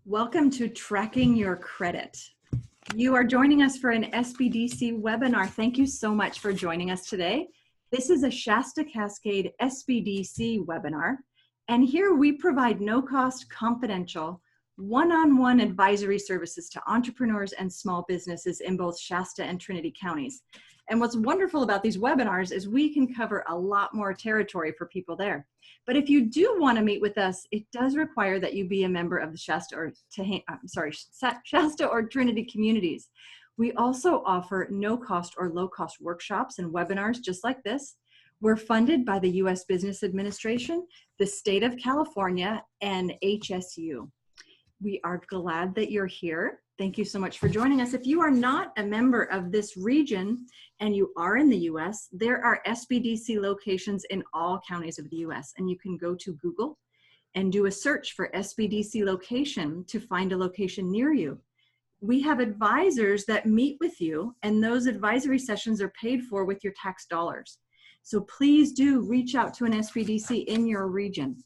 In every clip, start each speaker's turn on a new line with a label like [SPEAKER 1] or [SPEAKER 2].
[SPEAKER 1] Welcome to Tracking Your Credit. You are joining us for an SBDC webinar. Thank you so much for joining us today. This is a Shasta-Cascade SBDC webinar, and here we provide no-cost, confidential, one-on-one advisory services to entrepreneurs and small businesses in both Shasta and Trinity counties. And what's wonderful about these webinars is we can cover a lot more territory for people there. But if you do want to meet with us, it does require that you be a member of the Shasta or Trinity communities. We also offer no-cost or low-cost workshops and webinars just like this. We're funded by the U.S. Business Administration, the State of California, and HSU. We are glad that you're here. Thank you so much for joining us. If you are not a member of this region and you are in the US, there are SBDC locations in all counties of the US, and you can go to Google and do a search for SBDC location to find a location near you. We have advisors that meet with you, and those advisory sessions are paid for with your tax dollars. So please do reach out to an SBDC in your region.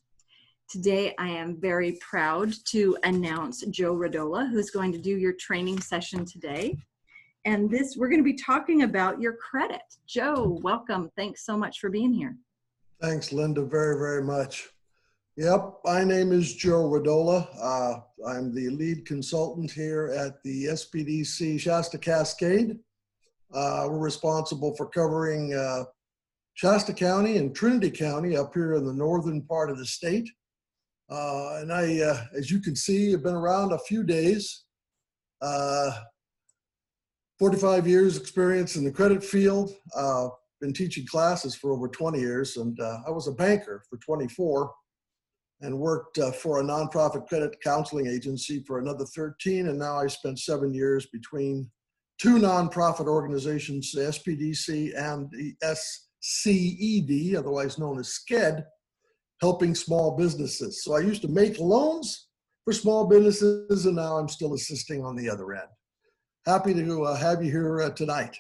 [SPEAKER 1] Today, I am very proud to announce Joe Rodola, who's going to do your training session today. And we're going to be talking about your credit. Joe, welcome. Thanks so much for being here.
[SPEAKER 2] Thanks, Linda, very, very much. Yep, my name is Joe Rodola. I'm the lead consultant here at the SBDC Shasta-Cascade. We're responsible for covering Shasta County and Trinity County up here in the northern part of the state. And I, as you can see, have been around a few days. 45 years experience in the credit field. Been teaching classes for over 20 years, and I was a banker for 24 and worked for a nonprofit credit counseling agency for another 13, and now I spent 7 years between two nonprofit organizations, the SBDC and the SCED, otherwise known as SCED, helping small businesses. So I used to make loans for small businesses, and now I'm still assisting on the other end. Happy to have you here tonight.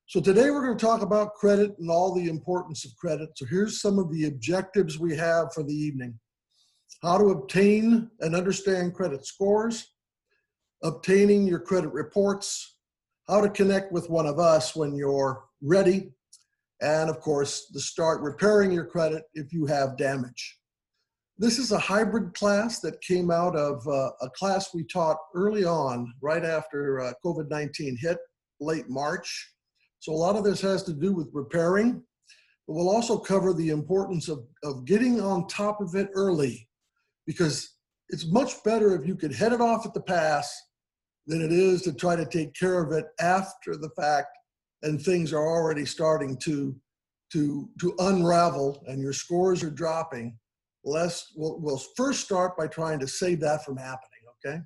[SPEAKER 2] So today we're going to talk about credit and all the importance of credit. So here's some of the objectives we have for the evening. How to obtain and understand credit scores, obtaining your credit reports, how to connect with one of us when you're ready, and of course, to start repairing your credit if you have damage. This is a hybrid class that came out of a class we taught early on, right after COVID-19 hit, late March. So a lot of this has to do with repairing, but we'll also cover the importance of getting on top of it early, because it's much better if you could head it off at the pass than it is to try to take care of it after the fact and things are already starting to unravel and your scores are dropping. We'll first start by trying to save that from happening, okay?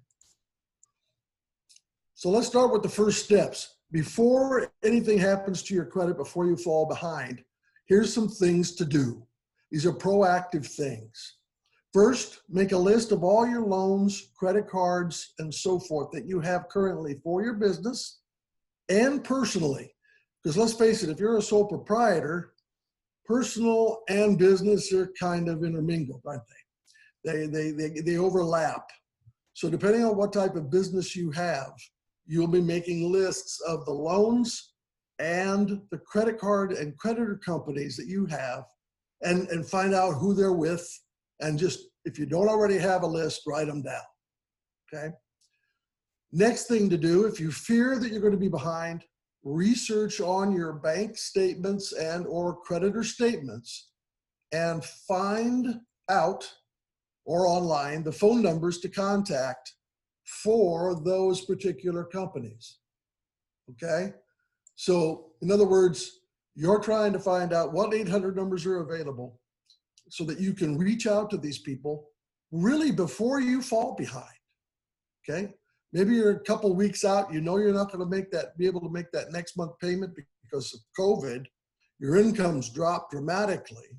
[SPEAKER 2] So let's start with the first steps. Before anything happens to your credit, before you fall behind, here's some things to do. These are proactive things. First, make a list of all your loans, credit cards, and so forth that you have currently for your business and personally. Because let's face it, if you're a sole proprietor, personal and business are kind of intermingled, aren't they? They overlap. So depending on what type of business you have, you'll be making lists of the loans and the credit card and creditor companies that you have, and find out who they're with, and just, if you don't already have a list, write them down, okay? Next thing to do, if you fear that you're going to be behind, research on your bank statements and or creditor statements and find out, or online, the phone numbers to contact for those particular companies, okay? So in other words, you're trying to find out what 800 numbers are available so that you can reach out to these people really before you fall behind, okay? Maybe you're a couple weeks out, you know you're not going to be able to make that next month payment because of COVID. Your income's dropped dramatically,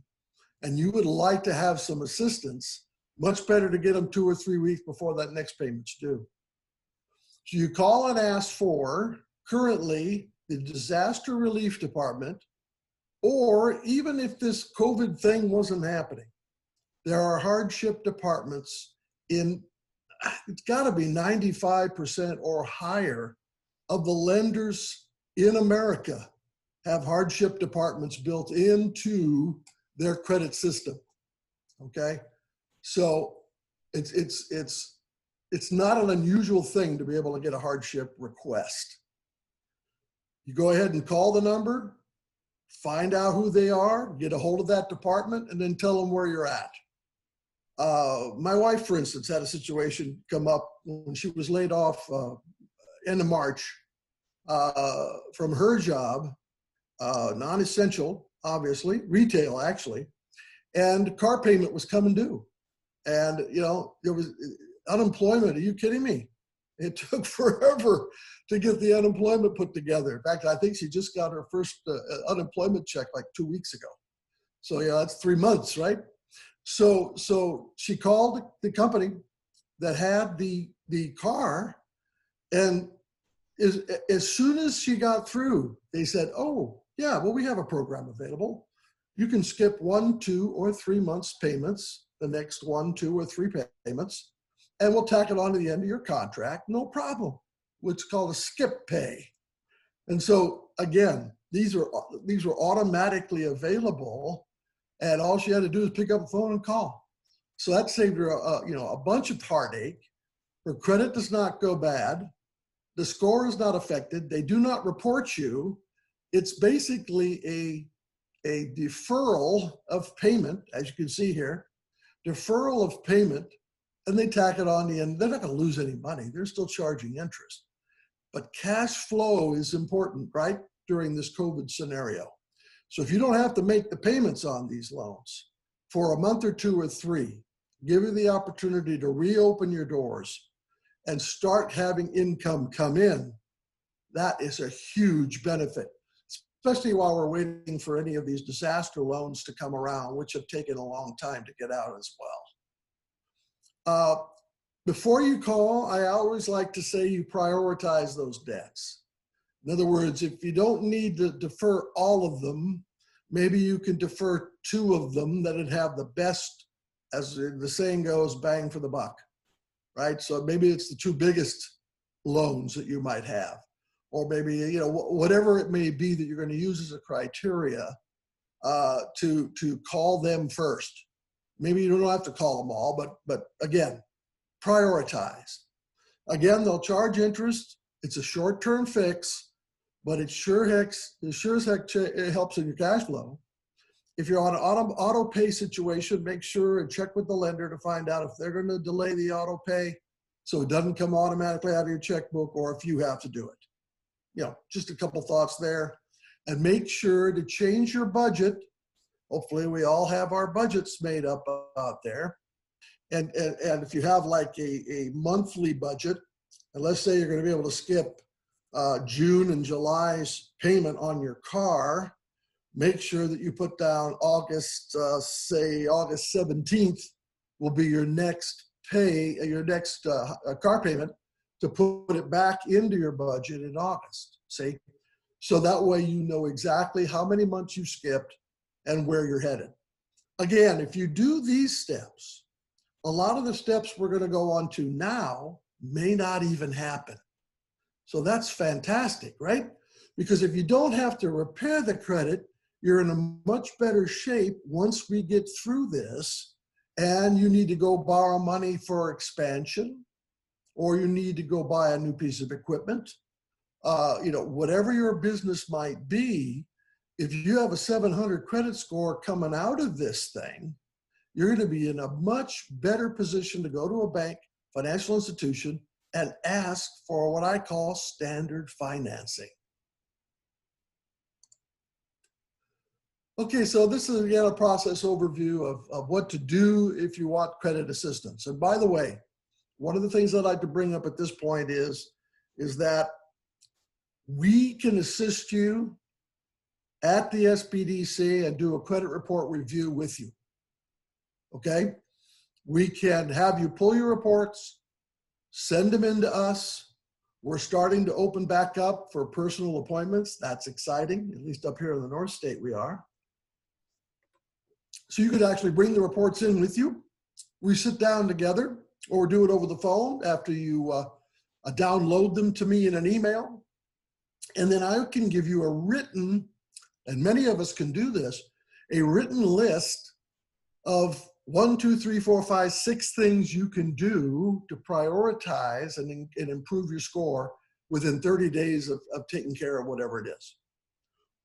[SPEAKER 2] and you would like to have some assistance. Much better to get them 2 or 3 weeks before that next payment's due. So you call and ask for, currently, the Disaster Relief Department, or even if this COVID thing wasn't happening, there are hardship departments in it's got to be 95% or higher of the lenders in America have hardship departments built into their credit system. Okay, so it's not an unusual thing to be able to get a hardship request. You go ahead and call the number, find out who they are, get a hold of that department, and then tell them where you're at. My wife, for instance, had a situation come up when she was laid off end of March from her job, non-essential, obviously, retail actually, and car payment was coming due. And, you know, there was unemployment. Are you kidding me? It took forever to get the unemployment put together. In fact, I think she just got her first unemployment check like 2 weeks ago. So yeah, that's 3 months, right? So she called the company that had the car, and as soon as she got through, they said, oh, yeah, well, we have a program available. You can skip 1, 2, or 3 months payments, the next 1, 2, or 3 payments, and we'll tack it on to the end of your contract, no problem. What's called a skip pay. And so again, these were automatically available, and all she had to do is pick up the phone and call. So that saved her a bunch of heartache. Her credit does not go bad. The score is not affected. They do not report you. It's basically a deferral of payment, as you can see here, deferral of payment, and they tack it on the end. They're not going to lose any money. They're still charging interest. But cash flow is important, right, during this COVID scenario. So if you don't have to make the payments on these loans for a month or 2 or 3, give you the opportunity to reopen your doors and start having income come in. That is a huge benefit, especially while we're waiting for any of these disaster loans to come around, which have taken a long time to get out as well. Before you call, I always like to say you prioritize those debts. In other words, if you don't need to defer all of them, maybe you can defer 2 of them that would have the best, as the saying goes, bang for the buck, right? So maybe it's the 2 biggest loans that you might have, or maybe, you know, whatever it may be that you're going to use as a criteria to call them first. Maybe you don't have to call them all, but again, prioritize. Again, they'll charge interest. It's a short-term fix, but it sure as heck helps in your cash flow. If you're on an auto pay situation, make sure and check with the lender to find out if they're going to delay the auto pay so it doesn't come automatically out of your checkbook, or if you have to do it. You know, just a couple thoughts there. And make sure to change your budget. Hopefully we all have our budgets made up out there. And if you have like a monthly budget, and let's say you're going to be able to skip June and July's payment on your car, make sure that you put down August, say August 17th will be your next car payment, to put it back into your budget in August, see? So that way you know exactly how many months you skipped and where you're headed. Again, if you do these steps, a lot of the steps we're going to go on to now may not even happen. So that's fantastic, right? Because if you don't have to repair the credit, you're in a much better shape once we get through this, and you need to go borrow money for expansion, or you need to go buy a new piece of equipment. You know, whatever your business might be, if you have a 700 credit score coming out of this thing, you're going to be in a much better position to go to a bank, financial institution, and ask for what I call standard financing. Okay, so this is again a process overview of what to do if you want credit assistance. And by the way, one of the things I'd like to bring up at this point is that we can assist you at the SBDC and do a credit report review with you. Okay, we can have you pull your reports, send them in to us. We're starting to open back up for personal appointments. That's exciting, at least up here in the North State we are. So you could actually bring the reports in with you. We sit down together, or do it over the phone after you download them to me in an email. And then I can give you a written, and many of us can do this, a written list of 1, 2, 3, 4, 5, 6 things you can do to prioritize and improve your score within 30 days of taking care of whatever it is.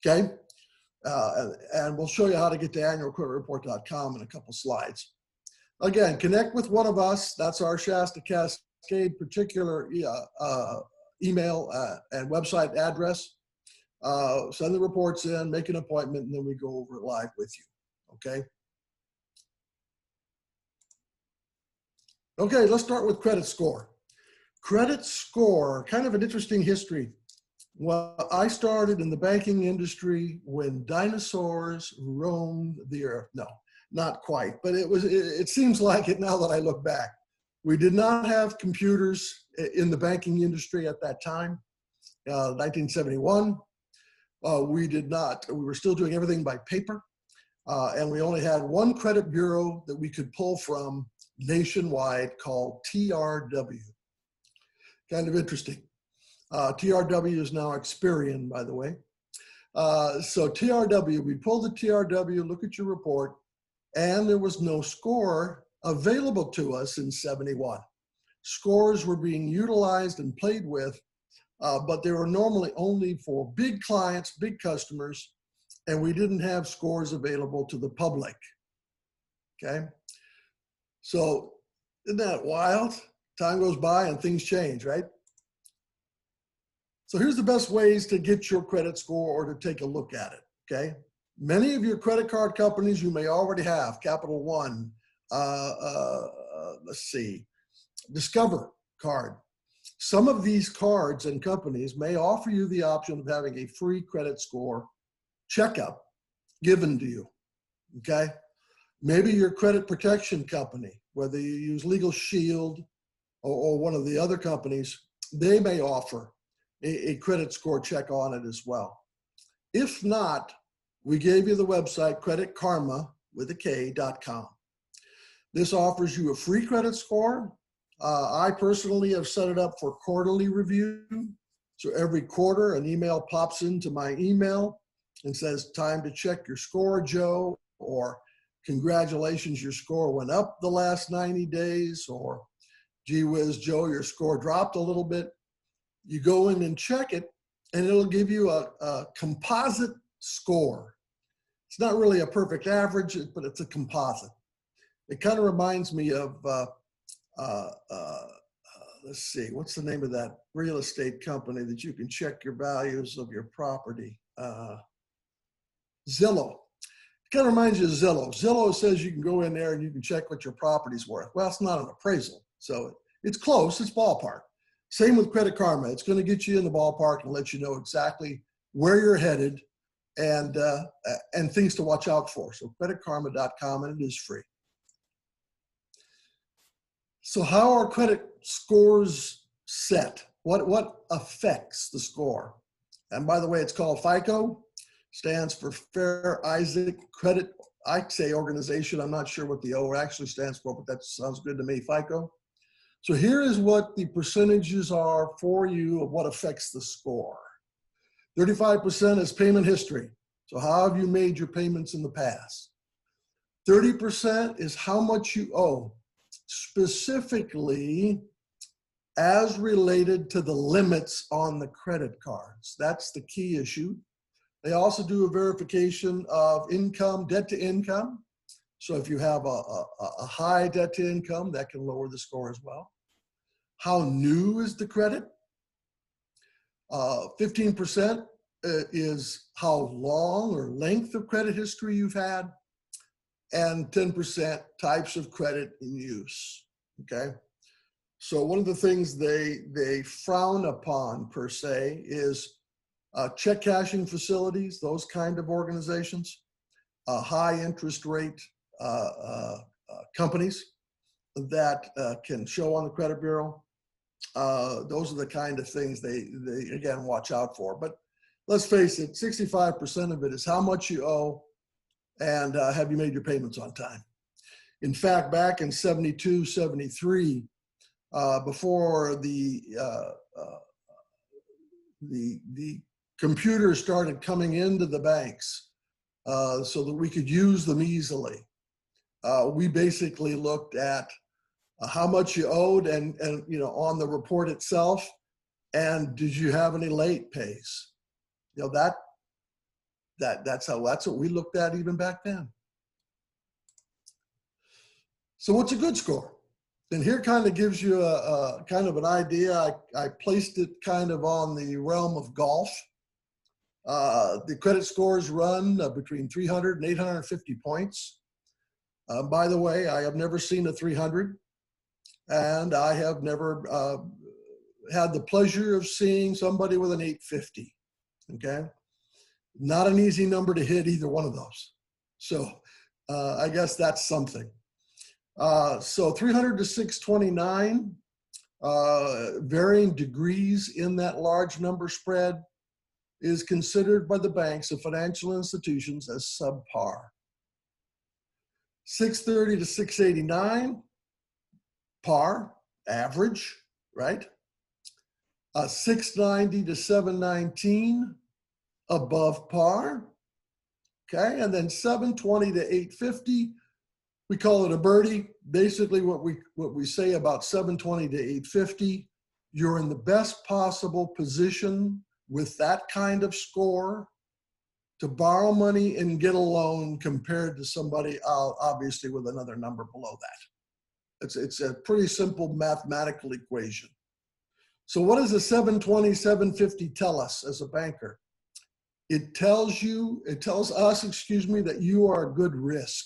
[SPEAKER 2] Okay? And we'll show you how to get to annualcreditreport.com in a couple slides. Again, connect with one of us. That's our Shasta-Cascade particular email and website address. Send the reports in, make an appointment, and then we go over it live with you. Okay? Okay, let's start with credit score. Credit score, kind of an interesting history. Well, I started in the banking industry when dinosaurs roamed the earth. No, not quite, but it seems like it now that I look back. We did not have computers in the banking industry at that time, 1971. We were still doing everything by paper, and we only had one credit bureau that we could pull from nationwide called TRW. Kind of interesting. TRW is now Experian, by the way. So TRW, we pulled the TRW, look at your report, and there was no score available to us in 71. Scores were being utilized and played with, but they were normally only for big clients, big customers, and we didn't have scores available to the public. Okay? So isn't that wild? Time goes by and things change, right? So here's the best ways to get your credit score or to take a look at it, okay? Many of your credit card companies you may already have, Capital One, let's see, Discover Card. Some of these cards and companies may offer you the option of having a free credit score checkup given to you, okay? Maybe your credit protection company, whether you use Legal Shield or one of the other companies, they may offer a credit score check on it as well. If not, we gave you the website creditkarma.com. This offers you a free credit score. I personally have set it up for quarterly review. So every quarter, an email pops into my email and says, time to check your score, Joe, or congratulations, your score went up the last 90 days, or gee whiz, Joe, your score dropped a little bit. You go in and check it, and it'll give you a composite score. It's not really a perfect average, but it's a composite. It kind of reminds me of, let's see, what's the name of that real estate company that you can check your values of your property? Zillow. It kind of reminds you of Zillow. Zillow says you can go in there and you can check what your property's worth. Well, it's not an appraisal, so it's close, it's ballpark. Same with Credit Karma. It's going to get you in the ballpark and let you know exactly where you're headed and things to watch out for. So creditkarma.com, and it is free. So how are credit scores set? What affects the score? And by the way, it's called FICO. Stands for Fair Isaac Credit, I say organization. I'm not sure what the O actually stands for, but that sounds good to me, FICO. So here is what the percentages are for you of what affects the score. 35% is payment history. So how have you made your payments in the past? 30% is how much you owe, specifically as related to the limits on the credit cards. That's the key issue. They also do a verification of income, debt to income. So if you have a high debt to income, that can lower the score as well. How new is the credit? 15% is how long or length of credit history you've had, and 10% types of credit in use, okay? So one of the things they frown upon per se is check cashing facilities, those kind of organizations, high interest rate companies that can show on the credit bureau. Those are the kind of things they again watch out for. But let's face it, 65% of it is how much you owe and have you made your payments on time. In fact, back in 72, 73, before the computers started coming into the banks so that we could use them easily, we basically looked at how much you owed and on the report itself, and did you have any late pays? That's what we looked at even back then. So what's a good score? And here kind of gives you a kind of an idea. I placed it kind of on the realm of golf. The credit scores run between 300 and 850 points. By the way, I have never seen a 300, and I have never had the pleasure of seeing somebody with an 850, okay? Not an easy number to hit either one of those. So I guess that's something. So 300 to 629, varying degrees in that large number spread is considered by the banks and financial institutions as subpar. 630 to 689, par, average, right? 690 to 719, above par, okay? And then 720 to 850, we call it a birdie. Basically what we say about 720 to 850, you're in the best possible position with that kind of score to borrow money and get a loan compared to somebody obviously with another number below that. It's a pretty simple mathematical equation. So what does a 720, 750 tell us as a banker? It tells us, that you are a good risk.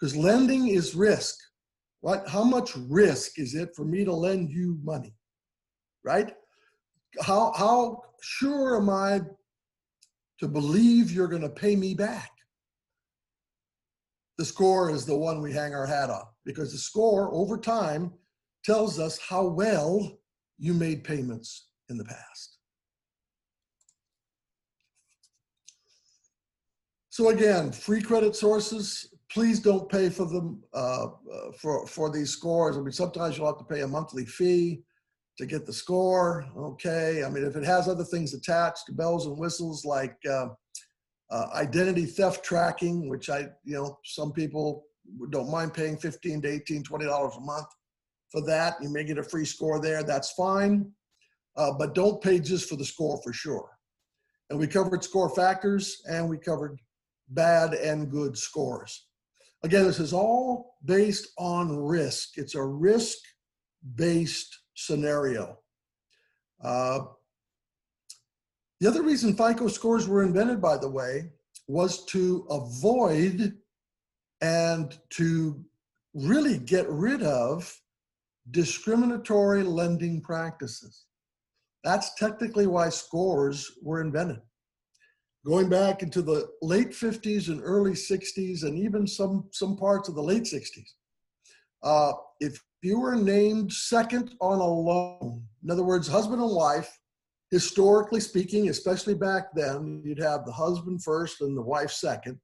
[SPEAKER 2] Because lending is risk. How much risk is it for me to lend you money, right? How sure am I to believe you're going to pay me back? The score is the one we hang our hat on, because the score over time tells us how well you made payments in the past. So again, free credit sources, please don't pay for them for these scores. I mean, sometimes you'll have to pay a monthly fee to get the score. Okay, I mean, if it has other things attached, bells and whistles like identity theft tracking, which some people don't mind paying $15 to $18, $20 a month for that. You may get a free score there. That's fine, but don't pay just for the score for sure. And we covered score factors, and we covered bad and good scores. Again, this is all based on risk. It's a risk-based scenario. The other reason FICO scores were invented, by the way, was to avoid and to really get rid of discriminatory lending practices. That's technically why scores were invented. Going back into the late 50s and early 60s, and even some parts of the late 60s, if you were named second on a loan, in other words, husband and wife, historically speaking, especially back then, you'd have the husband first and the wife second.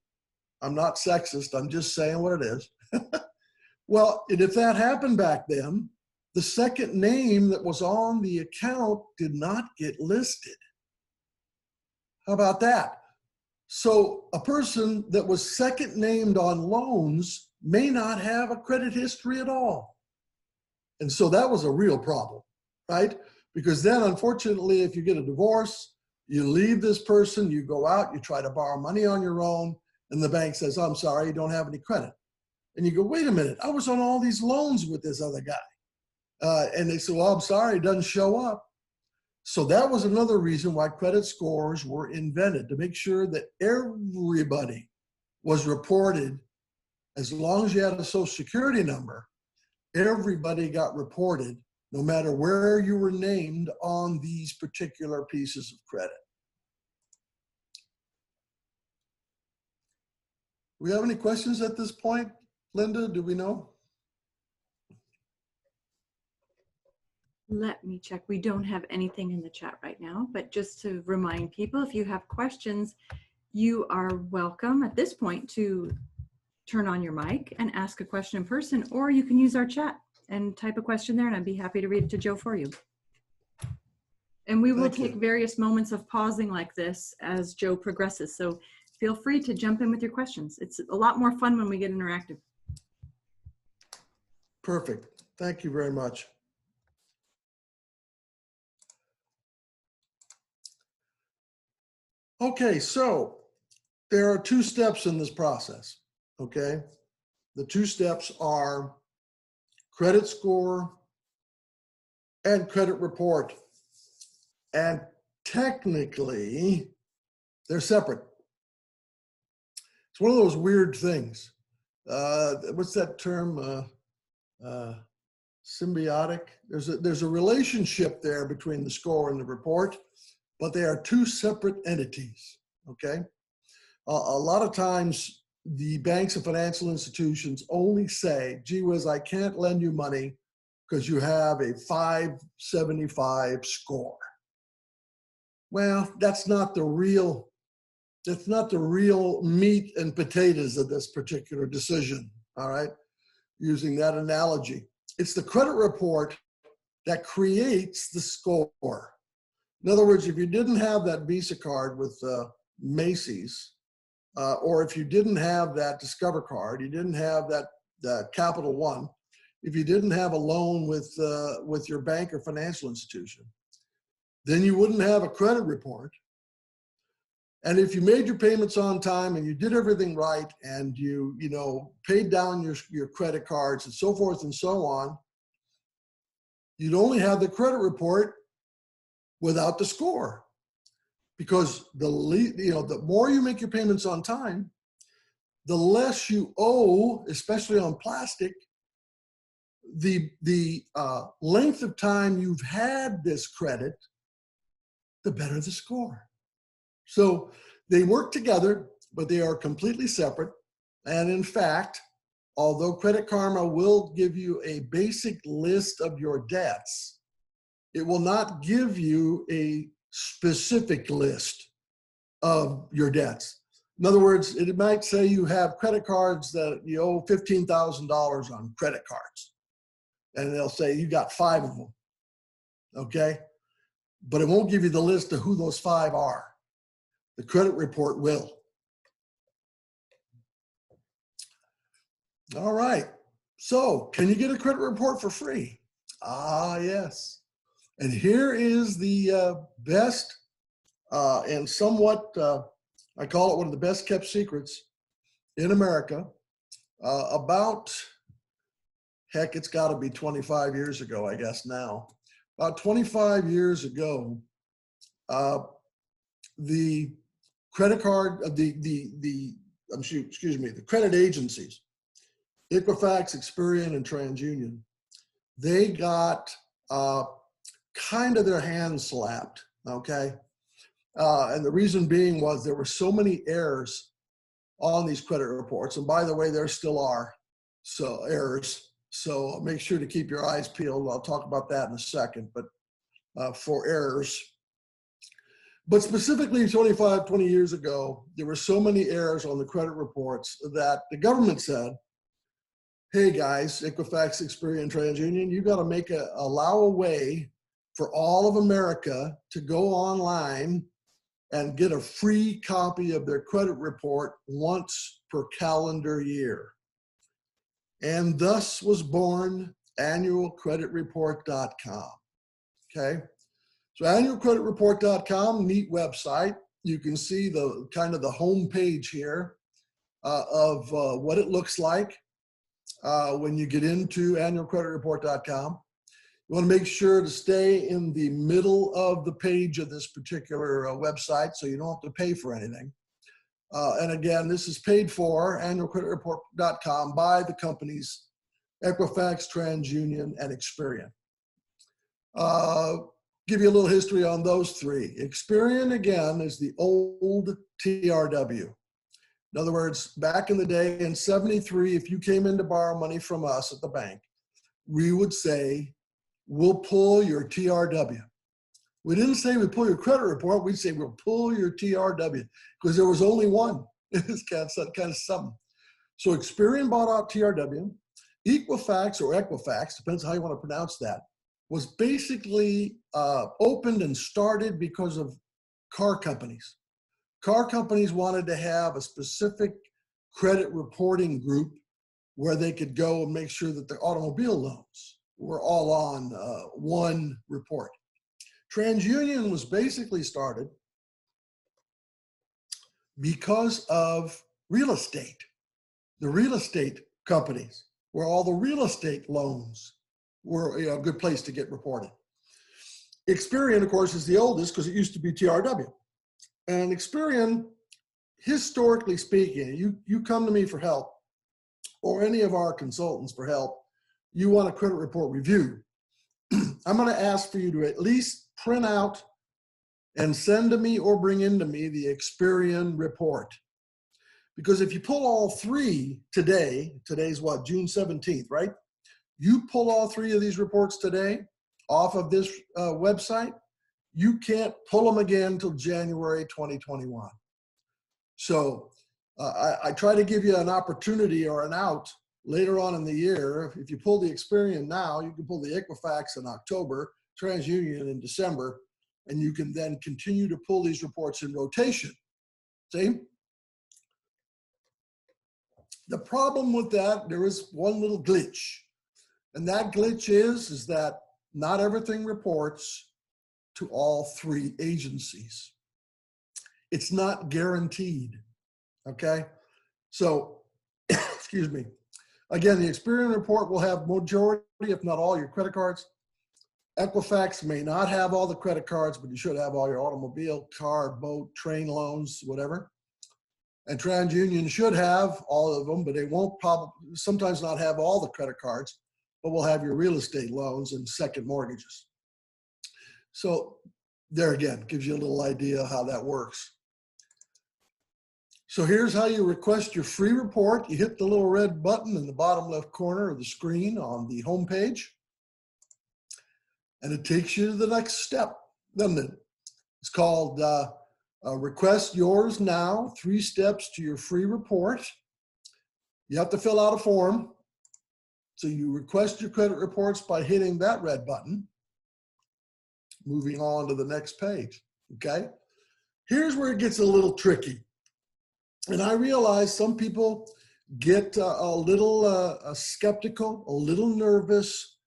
[SPEAKER 2] I'm not sexist, I'm just saying what it is. Well, and if that happened back then, the second name that was on the account did not get listed. How about that? So a person that was second named on loans may not have a credit history at all. And so that was a real problem, right? Because then, unfortunately, if you get a divorce, you leave this person, you go out, you try to borrow money on your own, and the bank says, I'm sorry, you don't have any credit. And you go, wait a minute, I was on all these loans with this other guy. And they say, well, I'm sorry, it doesn't show up. So that was another reason why credit scores were invented, to make sure that everybody was reported. As long as you had a social security number, everybody got reported, no matter where you were named on these particular pieces of credit. Do we have any questions at this point? Linda, do we know?
[SPEAKER 1] Let me check. We don't have anything in the chat right now, but just to remind people, if you have questions, you are welcome at this point to turn on your mic and ask a question in person, or you can use our chat and type a question there, and I'd be happy to read it to Joe for you. And we will take various moments of pausing like this as Joe progresses. So feel free to jump in with your questions. It's a lot more fun when we get interactive.
[SPEAKER 2] Perfect. Thank you very much. Okay, so there are 2 steps in this process, okay? The 2 steps are credit score and credit report. And technically, they're separate. It's one of those weird things. What's that term? Symbiotic. There's a relationship there between the score and the report, but they are 2 separate entities, okay? A lot of times, the banks and financial institutions only say, gee whiz, I can't lend you money because you have a 575 score. Well, that's not the real meat and potatoes of this particular decision, all right? Using that analogy. It's the credit report that creates the score. In other words, if you didn't have that Visa card with Macy's, or if you didn't have that Discover card, you didn't have that Capital One, if you didn't have a loan with your bank or financial institution, then you wouldn't have a credit report. And if you made your payments on time and you did everything right and you paid down your credit cards and so forth and so on, you'd only have the credit report without the score. Because the more you make your payments on time, the less you owe, especially on plastic. The length of time you've had this credit, the better the score. So they work together, but they are completely separate. And in fact, although Credit Karma will give you a basic list of your debts, it will not give you a specific list of your debts. In other words, it might say you have credit cards that you owe $15,000 on credit cards. And they'll say you got 5 of them, okay? But it won't give you the list of who those 5 are. The credit report will. All right, so can you get a credit report for free? Ah, yes. And here is the best and somewhat, I call it one of the best kept secrets in America. Heck, it's got to be 25 years ago, I guess now. About 25 years ago, the credit card, the credit agencies, Equifax, Experian, and TransUnion, they got kind of their hands slapped, okay? And the reason being was there were so many errors on these credit reports. And by the way, there still are errors. So make sure to keep your eyes peeled. I'll talk about that in a second, but for errors. But specifically 20 years ago, there were so many errors on the credit reports that the government said, hey guys, Equifax, Experian, TransUnion, you got to allow a way for all of America to go online and get a free copy of their credit report once per calendar year. And thus was born annualcreditreport.com, okay? So annualcreditreport.com, neat website. You can see the kind of the home page here of what it looks like when you get into annualcreditreport.com. You want to make sure to stay in the middle of the page of this particular website so you don't have to pay for anything. And again, this is paid for, annualcreditreport.com, by the companies Equifax, TransUnion, and Experian. Give you a little history on those 3. Experian, again, is the old TRW. In other words, back in the day in '73, if you came in to borrow money from us at the bank, we would say, we'll pull your TRW. We didn't say we'd pull your credit report. We'd say we'll pull your TRW because there was only one. It's kind of something. So Experian bought out TRW. Equifax or Equifax, depends how you want to pronounce that, was basically opened and started because of car companies. Car companies wanted to have a specific credit reporting group where they could go and make sure that their automobile loans were all on one report. TransUnion was basically started because of real estate, the real estate companies, where all the real estate loans were a good place to get reported. Experian, of course, is the oldest because it used to be TRW. And Experian, historically speaking, you come to me for help, or any of our consultants for help, you want a credit report review. I'm going to ask for you to at least print out and send to me or bring into me the Experian report. Because if you pull all three today, today's what, June 17th, right? You pull all three of these reports today off of this website, you can't pull them again until January 2021. So I try to give you an opportunity or an out later on in the year. If you pull the Experian now, you can pull the Equifax in October, TransUnion in December, and you can then continue to pull these reports in rotation. See? The problem with that, there is one little glitch. And that glitch is that not everything reports to all three agencies. It's not guaranteed, okay? So, excuse me. Again, the Experian report will have majority, if not all, your credit cards. Equifax may not have all the credit cards, but you should have all your automobile, car, boat, train loans, whatever. And TransUnion should have all of them, but they won't probably sometimes not have all the credit cards, but will have your real estate loans and second mortgages. So there again, gives you a little idea how that works. So here's how you request your free report. You hit the little red button in the bottom left corner of the screen on the home page, and it takes you to the next step. It's called Request Yours Now, 3 steps to your free report. You have to fill out a form. So you request your credit reports by hitting that red button. Moving on to the next page, okay? Here's where it gets a little tricky. And I realize some people get a little skeptical, a little nervous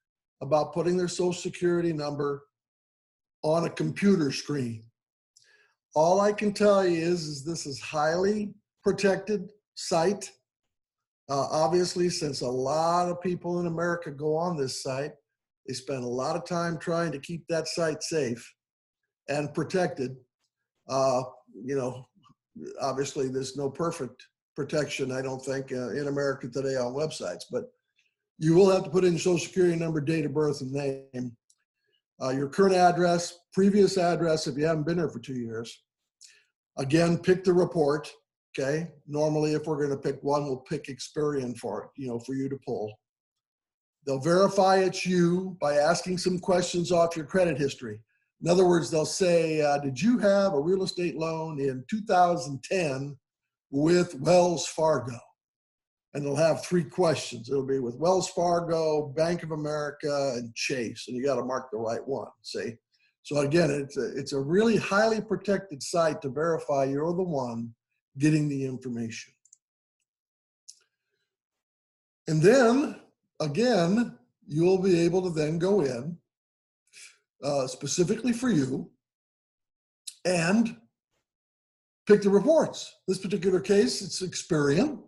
[SPEAKER 2] about putting their Social Security number on a computer screen. All I can tell you is this is highly protected site. Obviously, since a lot of people in America go on this site, they spend a lot of time trying to keep that site safe and protected. You know, obviously there's no perfect protection, I don't think, in America today on websites, but you will have to put in your Social Security number, date of birth, and name. Your current address, previous address if you haven't been here for 2 years. Again, pick the report, okay? Normally, if we're going to pick one, we'll pick Experian for it, you know, for you to pull. They'll verify it's you by asking some questions off your credit history. In other words, they'll say, did you have a real estate loan in 2010 with Wells Fargo? And they'll have 3 questions. It'll be with Wells Fargo, Bank of America, and Chase. And you got to mark the right one, see? So again, it's a really highly protected site to verify you're the one getting the information. And then, again, you'll be able to then go in specifically for you and pick the reports. This particular case, it's Experian.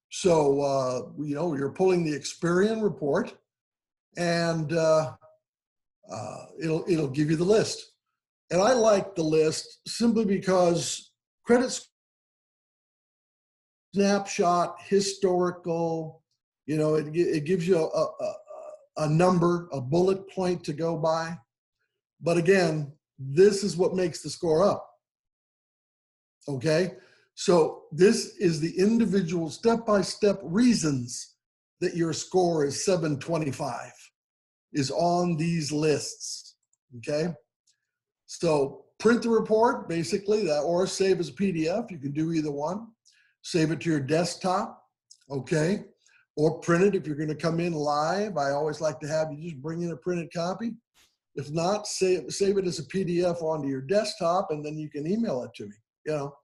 [SPEAKER 2] So, you know, you're pulling the Experian report, and it'll give you the list. And I like the list simply because credit snapshot, historical, you know, it gives you a number, a bullet point to go by. But again, this is what makes the score up. Okay? So this is the individual step-by-step reasons that your score is 725 is on these lists, okay? So print the report, basically, that, or save as a PDF. You can do either one. Save it to your desktop. okay? Or print it if you're going to come in live. I always like to have you just bring in a printed copy. If not, save it as a PDF onto your desktop, and then you can email it to me. You know,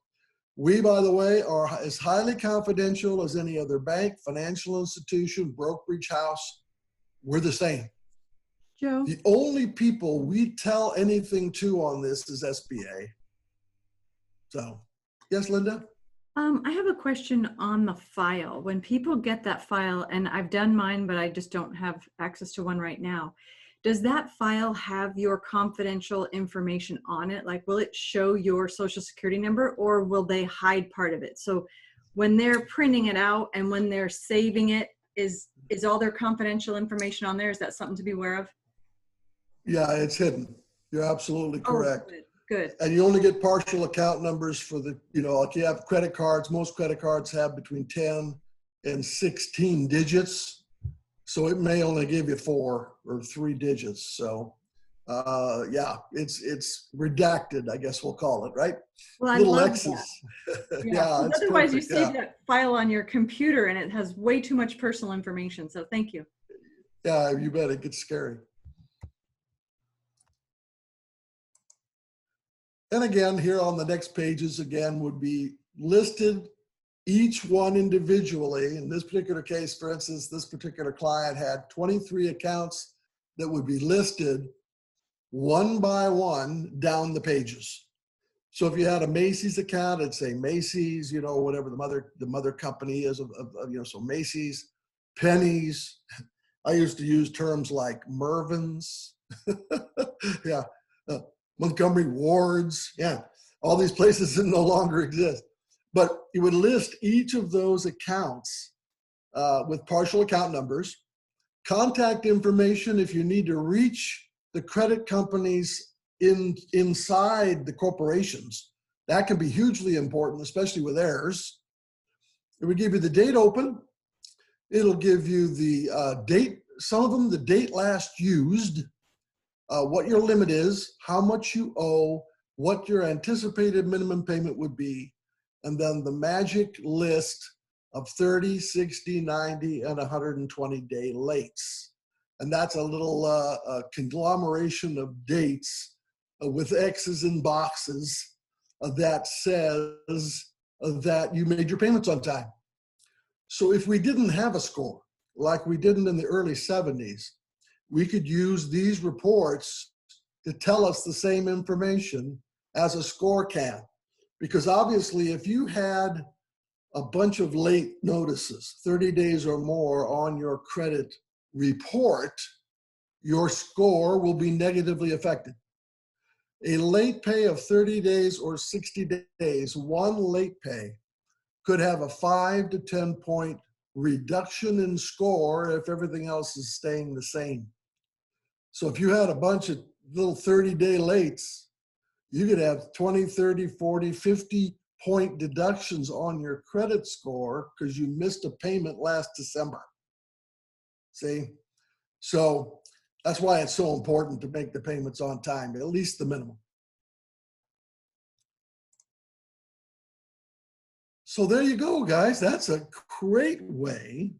[SPEAKER 2] we, by the way, are as highly confidential as any other bank, financial institution, brokerage house. We're the same.
[SPEAKER 1] Joe?
[SPEAKER 2] The only people we tell anything to on this is SBA. So, yes, Linda?
[SPEAKER 1] I have a question on the file. When people get that file, and I've done mine, but I just don't have access to one right now. Does that file have your confidential information on it? Like, will it show your social security number, or will they hide part of it? So when they're printing it out and when they're saving it, is all their confidential information on there? Is that something to be aware of?
[SPEAKER 2] Yeah, it's hidden. You're absolutely correct.
[SPEAKER 1] Oh, good. Good.
[SPEAKER 2] And you only get partial account numbers for the, like you have credit cards. Most credit cards have between 10 and 16 digits. So it may only give you 4 or 3 digits. So yeah, it's redacted, I guess we'll call it, right?
[SPEAKER 1] Well, I
[SPEAKER 2] Little
[SPEAKER 1] love
[SPEAKER 2] X's.
[SPEAKER 1] that.
[SPEAKER 2] Yeah, it's
[SPEAKER 1] Otherwise, you
[SPEAKER 2] perfect.
[SPEAKER 1] save
[SPEAKER 2] Yeah.
[SPEAKER 1] that file on your computer and it has way too much personal information. So thank you.
[SPEAKER 2] Yeah, you bet. It gets scary. And again, here on the next pages, again, would be listed each one individually. In this particular case, for instance, this particular client had 23 accounts that would be listed one by one down the pages. So if you had a Macy's account, it'd say Macy's, whatever the mother company is so Macy's, Penny's. I used to use terms like Mervyn's. Yeah. Montgomery Wards, yeah, all these places that no longer exist. But you would list each of those accounts with partial account numbers, contact information if you need to reach the credit companies inside the corporations. That can be hugely important, especially with errors. It would give you the date open. It'll give you the date, some of them the date last used, what your limit is, how much you owe, what your anticipated minimum payment would be, and then the magic list of 30, 60, 90, and 120-day lates. And that's a little conglomeration of dates with X's and boxes that says that you made your payments on time. So if we didn't have a score, like we didn't in the early 70s, we could use these reports to tell us the same information as a score can. Because obviously, if you had a bunch of late notices, 30 days or more on your credit report, your score will be negatively affected. A late pay of 30 days or 60 days, one late pay could have a 5 to 10 point reduction in score if everything else is staying the same. So if you had a bunch of little 30-day lates, you could have 20, 30, 40, 50 point deductions on your credit score because you missed a payment last December. See? So that's why it's so important to make the payments on time, at least the minimum. So there you go, guys. That's a great way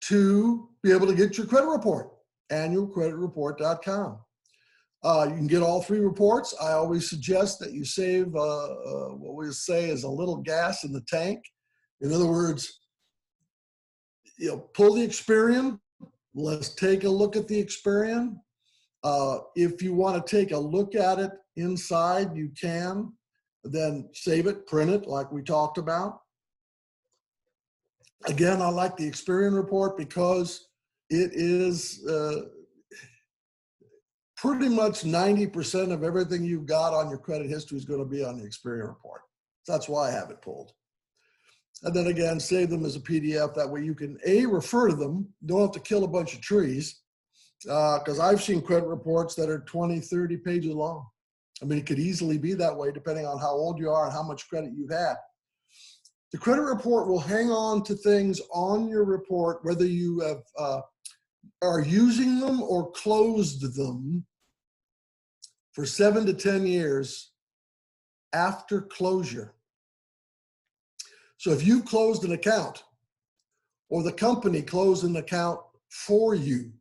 [SPEAKER 2] to be able to get your credit report, annualcreditreport.com. You can get all 3 reports. I always suggest that you save what we say is a little gas in the tank. In other words, pull the Experian. Let's take a look at the Experian. If you want to take a look at it inside, you can. Then save it, print it like we talked about. Again, I like the Experian report because it is pretty much 90% of everything you've got on your credit history is going to be on the Experian report. So that's why I have it pulled. And then again, save them as a PDF. That way you can refer to them. You don't have to kill a bunch of trees because I've seen credit reports that are 20, 30 pages long. I mean, it could easily be that way depending on how old you are and how much credit you've had. The credit report will hang on to things on your report, whether you have are using them or closed them for 7 to 10 years after closure. So if you closed an account or the company close an account for you.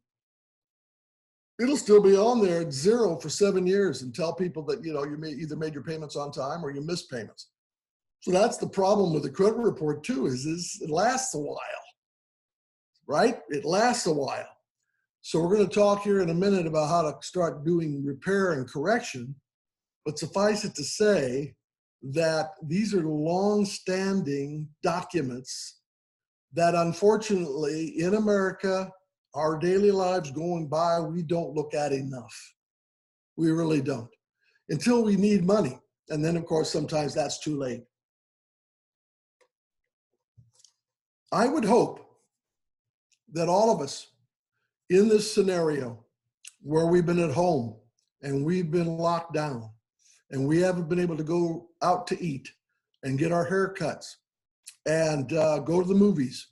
[SPEAKER 2] It'll still be on there at zero for 7 years and tell people that, you may either made your payments on time or you missed payments. So that's the problem with the credit report too, is it lasts a while, right? It lasts a while. So we're going to talk here in a minute about how to start doing repair and correction, but suffice it to say that these are long-standing documents that unfortunately in America, our daily lives going by, we don't look at enough. We really don't, until we need money. And then of course, sometimes that's too late. I would hope that all of us in this scenario where we've been at home and we've been locked down and we haven't been able to go out to eat and get our haircuts and go to the movies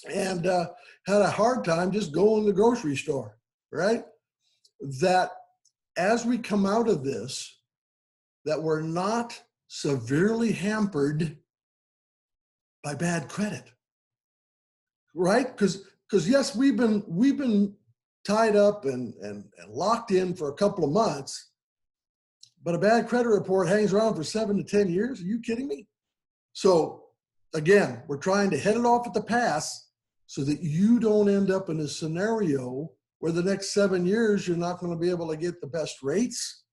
[SPEAKER 2] and had a hard time just going to the grocery store, right? That as we come out of this, that we're not severely hampered by bad credit, right? Because yes, we've been tied up and locked in for a couple of months, but a bad credit report hangs around for 7 to 10 years. Are you kidding me? So again, we're trying to head it off at the pass so that you don't end up in a scenario where the next 7 years, you're not going to be able to get the best rates.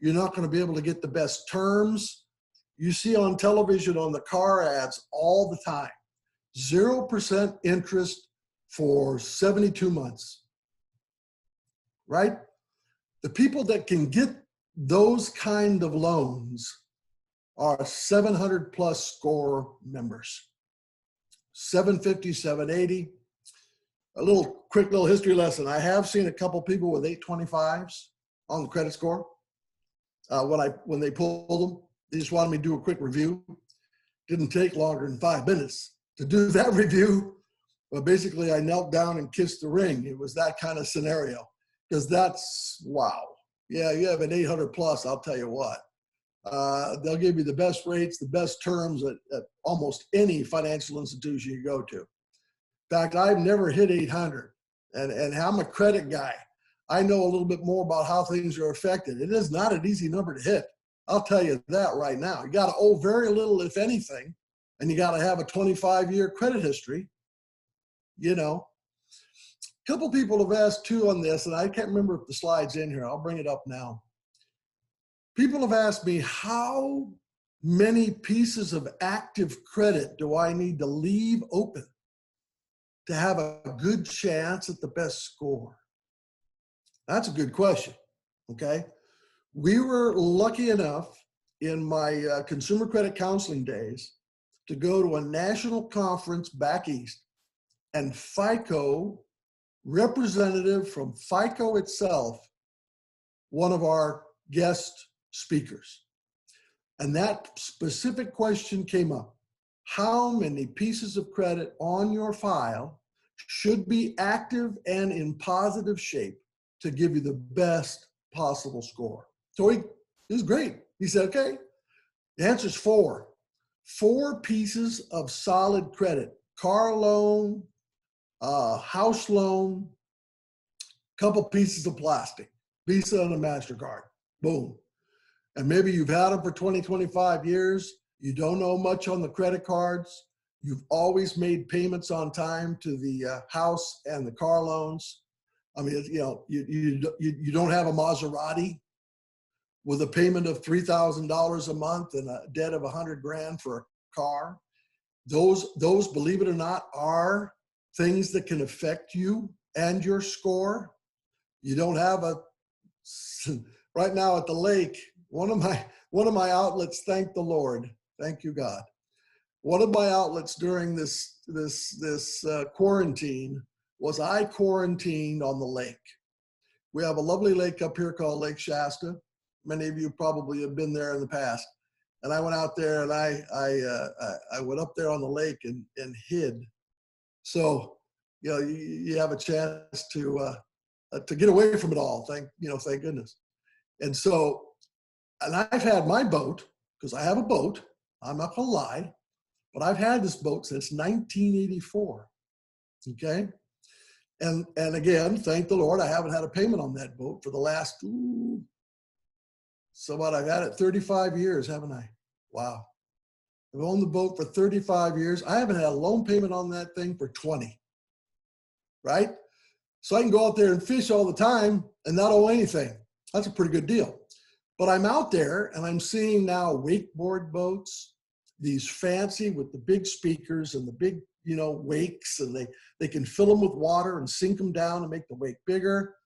[SPEAKER 2] You're not going to be able to get the best terms. You see on television, on the car ads all the time, 0% interest for 72 months, right? The people that can get those kind of loans are 700 plus score members, 750, 780. A quick little history lesson. I have seen a couple people with 825s on the credit score. When they pulled them, they just wanted me to do a quick review. Didn't take longer than 5 minutes to do that review. But basically, I knelt down and kissed the ring. It was that kind of scenario, because that's, wow. Yeah, you have an 800 plus, I'll tell you what. They'll give you the best rates, the best terms at almost any financial institution you go to. In fact, I've never hit 800, and I'm a credit guy. I know a little bit more about how things are affected. It is not an easy number to hit. I'll tell you that right now. You got to owe very little, if anything, and you got to have a 25-year credit history. A couple people have asked too on this, and I can't remember if the slide's in here. I'll bring it up now. People have asked me, how many pieces of active credit do I need to leave open to have a good chance at the best score? That's a good question, okay? We were lucky enough in my consumer credit counseling days to go to a national conference back east, and FICO, representative from FICO itself, one of our guest speakers. And that specific question came up. How many pieces of credit on your file should be active and in positive shape to give you the best possible score? So he was great. He said, okay, the answer is 4. 4 pieces of solid credit: car loan, house loan, couple pieces of plastic, Visa and a MasterCard, boom. And maybe you've had them for 20, 25 years. You don't know much on the credit cards. You've always made payments on time to the house and the car loans. I mean, you don't have a Maserati with a payment of $3,000 a month and a debt of $100,000 for a car. Those, believe it or not, are things that can affect you and your score. You don't have right now at the lake, one of my outlets, thank the Lord, thank you God. One of my outlets during this quarantine was I quarantined on the lake. We have a lovely lake up here called Lake Shasta. Many of you probably have been there in the past. And I went out there and I went up there on the lake and hid. So, you have a chance to get away from it all. Thank goodness. And so, and I've had my boat, because I have a boat, I'm not gonna lie, but I've had this boat since 1984. Okay. And again, thank the Lord, I haven't had a payment on that boat for the last, so what, I've had it 35 years, haven't I? Wow. I've owned the boat for 35 years. I haven't had a loan payment on that thing for 20, right? So I can go out there and fish all the time and not owe anything. That's a pretty good deal. But I'm out there and I'm seeing now wakeboard boats, these fancy with the big speakers and the big, wakes, and they can fill them with water and sink them down and make the wake bigger.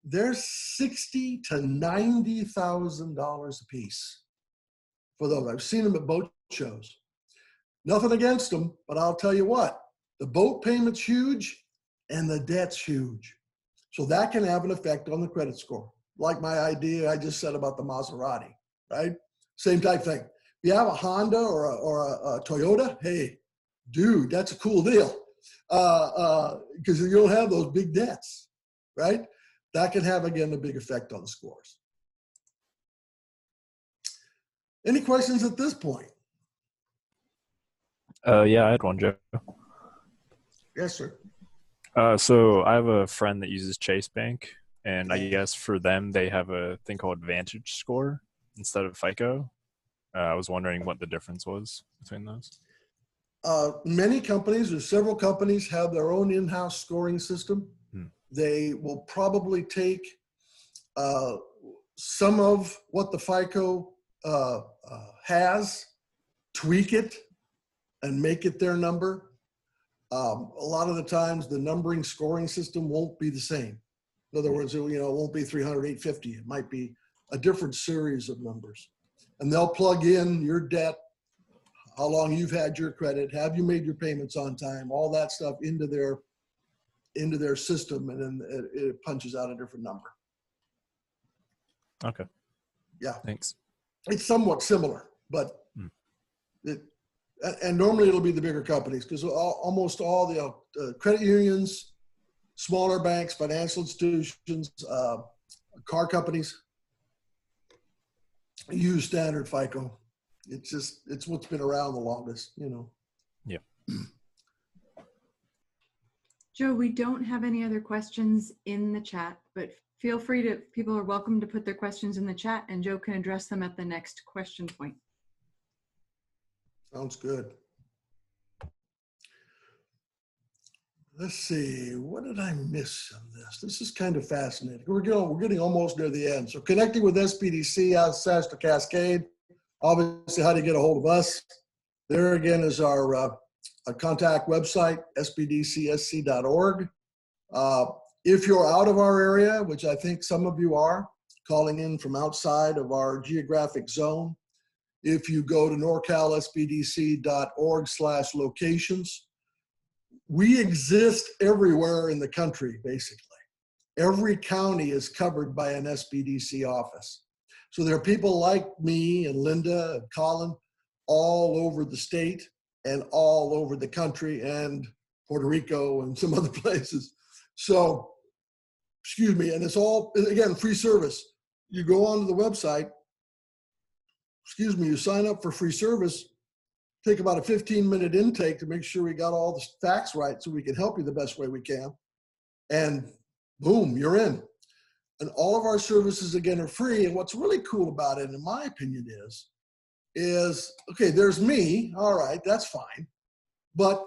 [SPEAKER 2] They're $60,000 to $90,000 a piece for those. I've seen them at boat shows. Nothing against them, but I'll tell you what, the boat payment's huge and the debt's huge. So that can have an effect on the credit score. Like my idea I just said about the Maserati, right? Same type thing. If you have a Honda or a Toyota, hey, dude, that's a cool deal. Because you don't have those big debts, right? That can have, again, a big effect on the scores. Any questions at this point?
[SPEAKER 3] Yeah, I had one, Joe.
[SPEAKER 2] Yes, sir.
[SPEAKER 3] So I have a friend that uses Chase Bank, and I guess for them, they have a thing called Vantage Score instead of FICO. I was wondering what the difference was between those.
[SPEAKER 2] Many companies, or several companies, have their own in-house scoring system. They will probably take some of what the FICO has, tweak it, and make it their number. A lot of the times, the numbering scoring system won't be the same. In other words, it won't be 300, 850. It might be a different series of numbers. And they'll plug in your debt, how long you've had your credit, have you made your payments on time, all that stuff into their system, and then it punches out a different number.
[SPEAKER 3] Okay.
[SPEAKER 2] Yeah.
[SPEAKER 3] Thanks.
[SPEAKER 2] It's somewhat similar, but and normally it'll be the bigger companies, because almost all the credit unions, smaller banks, financial institutions, car companies use standard FICO. It's what's been around the longest,
[SPEAKER 3] Yeah.
[SPEAKER 1] Joe, we don't have any other questions in the chat, but feel free to, people are welcome to put their questions in the chat, and Joe can address them at the next question point.
[SPEAKER 2] Sounds good. Let's see, what did I miss on this? This is kind of fascinating. We're getting almost near the end. So connecting with SBDC out of Shasta-Cascade, obviously how to get a hold of us. There again is our contact website, sbdcsc.org. If you're out of our area, which I think some of you are, calling in from outside of our geographic zone, if you go to norcalsbdc.org/locations, we exist everywhere in the country, basically. Every county is covered by an SBDC office. So there are people like me and Linda and Colin all over the state and all over the country and Puerto Rico and some other places. So, excuse me, and it's all, again, free service. You go onto the website, you sign up for free service, take about a 15-minute intake to make sure we got all the facts right so we can help you the best way we can. And boom, you're in. And all of our services, again, are free. And what's really cool about it, in my opinion, is okay, there's me. All right, that's fine. But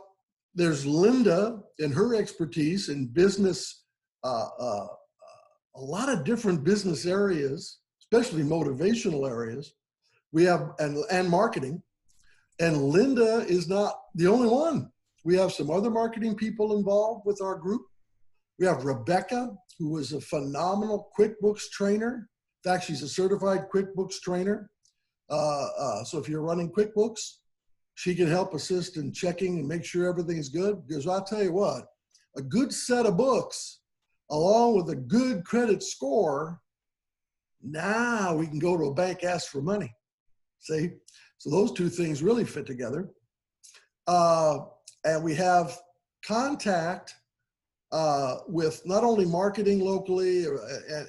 [SPEAKER 2] there's Linda and her expertise in business, a lot of different business areas, especially motivational areas. We have, and marketing. And Linda is not the only one. We have some other marketing people involved with our group. We have Rebecca, who is a phenomenal QuickBooks trainer. In fact, she's a certified QuickBooks trainer. So if you're running QuickBooks, she can help assist in checking and make sure everything is good. Because I'll tell you what, a good set of books, along with a good credit score, now we can go to a bank, ask for money. See? So those two things really fit together. And we have contact with not only marketing locally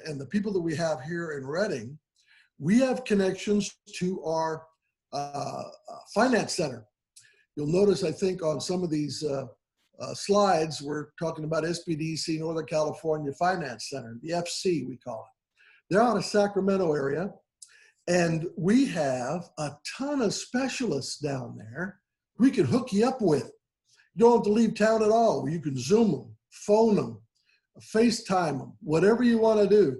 [SPEAKER 2] and the people that we have here in Reading, we have connections to our finance center. You'll notice, I think, on some of these slides, we're talking about SBDC, Northern California Finance Center, the FC, we call it. They're out of Sacramento area, and we have a ton of specialists down there we can hook you up with. You don't have to leave town at all. You can Zoom them, phone them, FaceTime them, whatever you want to do.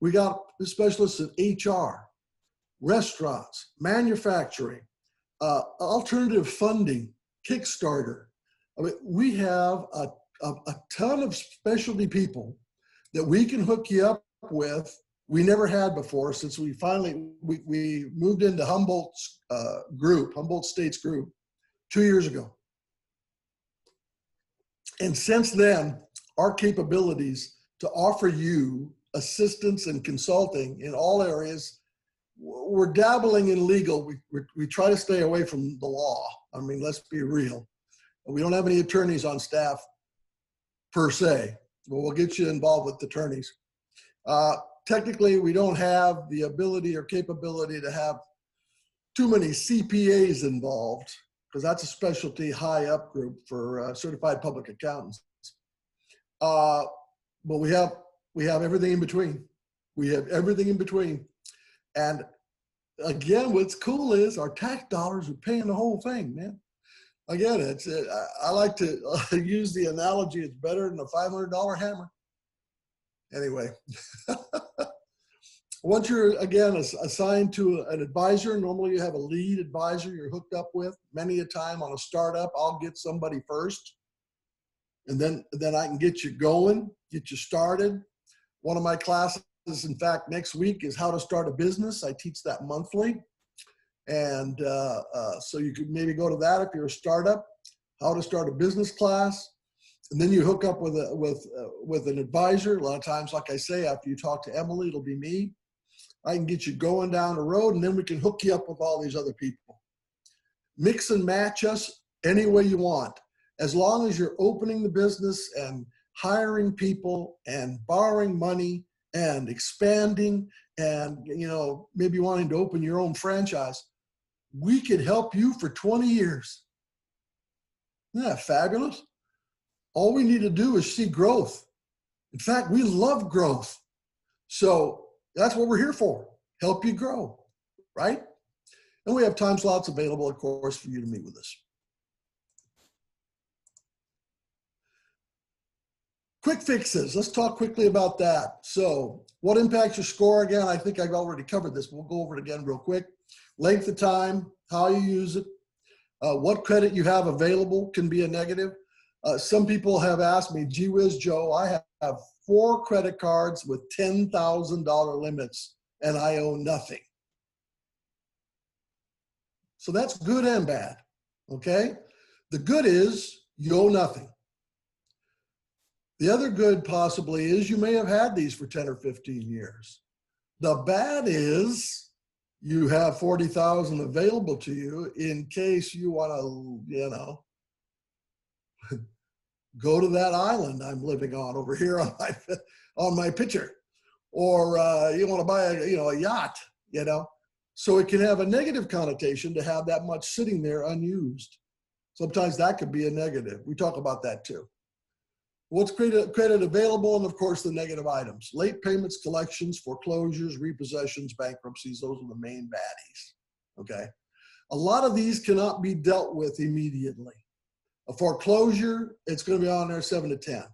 [SPEAKER 2] We got specialists in HR, restaurants, manufacturing, alternative funding, Kickstarter. I mean, we have a ton of specialty people that we can hook you up with. We never had before since we finally, we moved into Humboldt's group, Humboldt State's group, 2 years ago. And since then, our capabilities to offer you assistance and consulting in all areas, we're dabbling in legal. We try to stay away from the law. I mean, let's be real. We don't have any attorneys on staff per se, but we'll get you involved with attorneys. Technically, we don't have the ability or capability to have too many CPAs involved, because that's a specialty high up group for certified public accountants. But we have everything in between. We have everything in between. And again, what's cool is our tax dollars are paying the whole thing, man. Again, I like to use the analogy, it's better than a $500 hammer. Anyway, once you're, again, assigned to an advisor, normally you have a lead advisor you're hooked up with. Many a time on a startup, I'll get somebody first, and then I can get you going, get you started. One of my classes, in fact, next week is how to start a business. I teach that monthly. And so you could maybe go to that if you're a startup, how to start a business class. And then you hook up with an advisor. A lot of times, like I say, after you talk to Emily, it'll be me. I can get you going down the road, and then we can hook you up with all these other people. Mix and match us any way you want. As long as you're opening the business and hiring people and borrowing money and expanding and, you know, maybe wanting to open your own franchise, we could help you for 20 years. Isn't that fabulous? All we need to do is see growth. In fact, we love growth. So that's what we're here for, help you grow, right? And we have time slots available, of course, for you to meet with us. Quick fixes, let's talk quickly about that. So what impacts your score? Again, I think I've already covered this. We'll go over it again real quick. Length of time, how you use it, what credit you have available can be a negative. Some people have asked me, gee whiz, Joe, I have 4 credit cards with $10,000 limits and I owe nothing. So that's good and bad, okay? The good is you owe nothing. The other good possibly is you may have had these for 10 or 15 years. The bad is you have 40,000 available to you in case you want to, you know, go to that island I'm living on over here on my picture, or you want to buy a yacht, you know. So it can have a negative connotation to have that much sitting there unused. Sometimes that could be a negative. We talk about that too. What's credit available, and of course the negative items. Late payments, collections, foreclosures, repossessions, bankruptcies, those are the main baddies, okay? A lot of these cannot be dealt with immediately. A foreclosure, it's gonna be on there 7 to 10.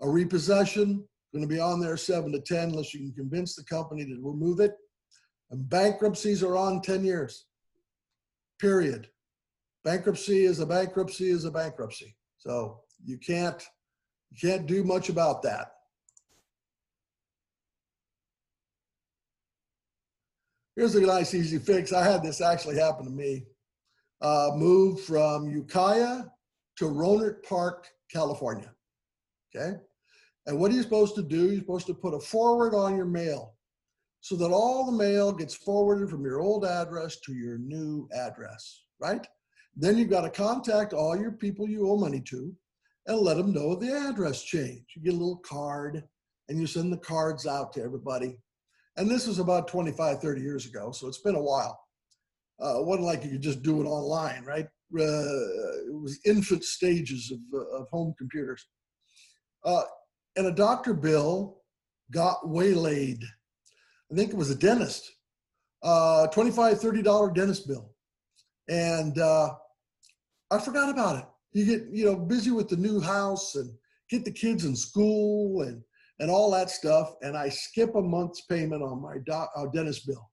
[SPEAKER 2] A repossession, gonna be on there 7 to 10 unless you can convince the company to remove it. And bankruptcies are on 10 years, period. Bankruptcy is a bankruptcy is a bankruptcy. So you can't do much about that. Here's a nice easy fix. I had this actually happen to me. Moved from Ukiah to Roanoke Park, California, okay? And what are you supposed to do? You're supposed to put a forward on your mail so that all the mail gets forwarded from your old address to your new address, right? Then you've got to contact all your people you owe money to and let them know the address change. You get a little card and you send the cards out to everybody. And this was about 25, 30 years ago, so it's been a while. It wasn't like you could just do it online, right? it was infant stages of home computers. And a doctor bill got waylaid. I think it was a dentist, $25, $30 dentist bill. And I forgot about it. You get, busy with the new house and get the kids in school and all that stuff. And I skip a month's payment on my dentist bill.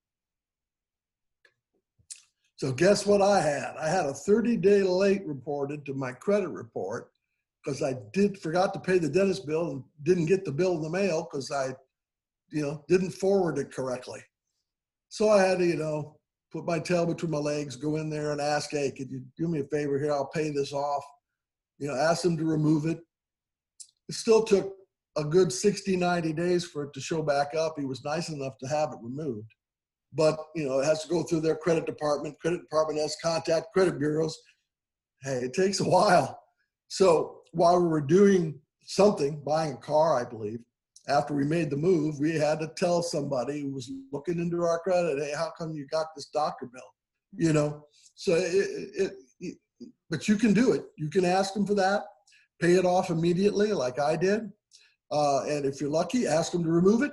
[SPEAKER 2] So guess what I had? I had a 30-day late reported to my credit report because I forgot to pay the dentist bill and didn't get the bill in the mail because I, didn't forward it correctly. So I had to, put my tail between my legs, go in there and ask, hey, could you do me a favor here? I'll pay this off. Ask them to remove it. It still took a good 60, 90 days for it to show back up. He was nice enough to have it removed. But, it has to go through their credit department. Credit department has to contact credit bureaus. Hey, it takes a while. So while we were doing something, buying a car, I believe, after we made the move, we had to tell somebody who was looking into our credit, hey, how come you got this doctor bill? So but you can do it. You can ask them for that, pay it off immediately like I did. And if you're lucky, ask them to remove it.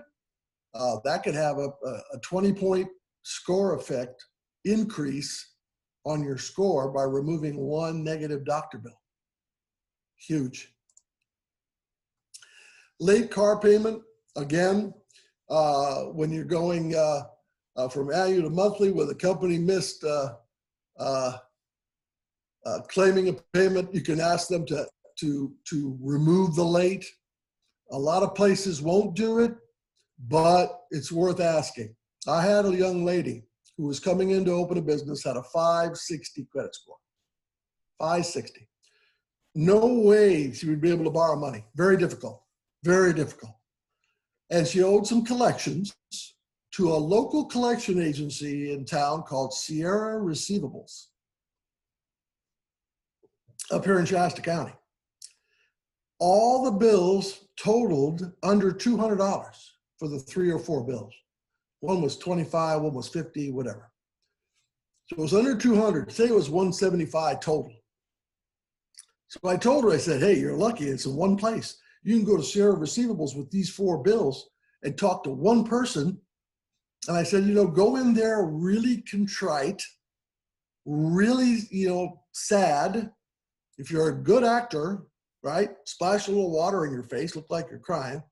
[SPEAKER 2] That could have a 20-point score effect increase on your score by removing one negative doctor bill. Huge. Late car payment, again, when you're going from annual to monthly where the company missed claiming a payment, you can ask them to remove the late. A lot of places won't do it, but it's worth asking. I had a young lady who was coming in to open a business, had a 560 credit score. 560. No way she would be able to borrow money. Very difficult. Very difficult. And she owed some collections to a local collection agency in town called Sierra Receivables up here in Shasta County. All the bills totaled under $200 for the 3 or 4 bills. One was 25, one was 50, whatever. So it was under 200. Say it was 175 total. So I told her, I said, hey, you're lucky. It's in one place. You can go to Sierra Receivables with these 4 bills and talk to one person. And I said, go in there really contrite, really, sad. If you're a good actor, right? Splash a little water in your face, look like you're crying.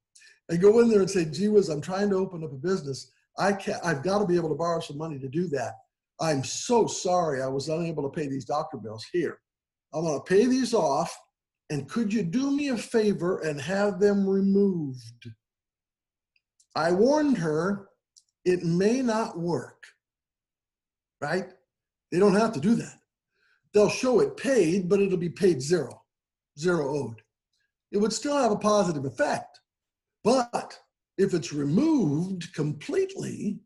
[SPEAKER 2] And go in there and say, gee whiz, I'm trying to open up a business. I've got to be able to borrow some money to do that. I'm so sorry I was unable to pay these doctor bills. Here, I'm going to pay these off. And could you do me a favor and have them removed? I warned her it may not work, right? They don't have to do that. They'll show it paid, but it'll be paid zero owed. It would still have a positive effect. But if it's removed completely,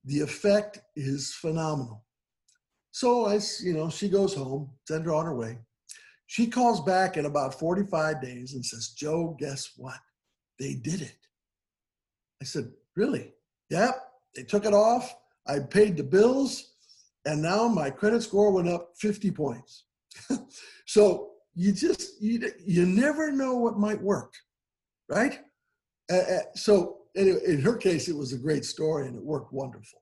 [SPEAKER 2] the effect is phenomenal. So she goes home, send her on her way. She calls back in about 45 days and says, Joe, guess what? They did it. I said, really? Yep, they took it off. I paid the bills, and now my credit score went up 50 points. So you never know what might work, right? So anyway, in her case, it was a great story, and it worked wonderful.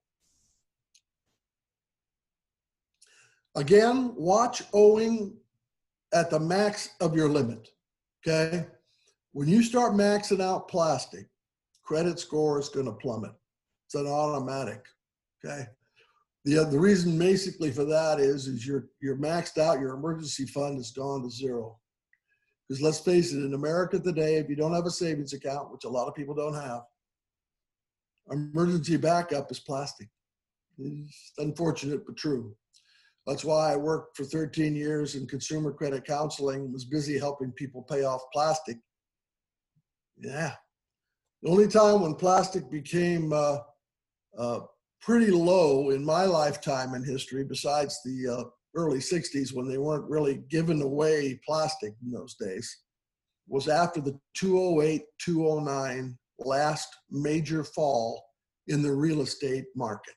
[SPEAKER 2] Again, watch owing at the max of your limit, okay? When you start maxing out plastic, credit score is going to plummet. It's an automatic, okay? The reason basically for that is you're maxed out, your emergency fund has gone to zero. Because let's face it, in America today, if you don't have a savings account, which a lot of people don't have, emergency backup is plastic. It's unfortunate, but true. That's why I worked for 13 years in consumer credit counseling, was busy helping people pay off plastic. Yeah. The only time when plastic became pretty low in my lifetime in history, besides the early 60s when they weren't really giving away plastic in those days, was after the 2008, 2009 last major fall in the real estate market.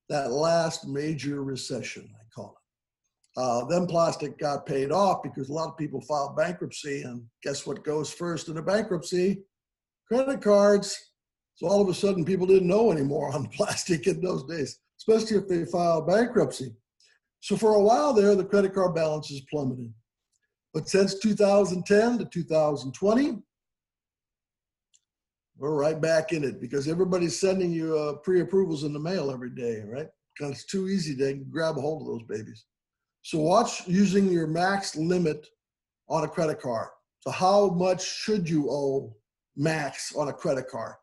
[SPEAKER 2] That last major recession, I call Then plastic got paid off because a lot of people filed bankruptcy, and guess what goes first in a bankruptcy? Credit cards. So all of a sudden people didn't know anymore on plastic in those days, especially if they filed bankruptcy. So for a while there, the credit card balances plummeted. But since 2010 to 2020, we're right back in it because everybody's sending you pre-approvals in the mail every day, right? Because it's too easy to grab a hold of those babies. So watch using your max limit on a credit card. So how much should you owe max on a credit card?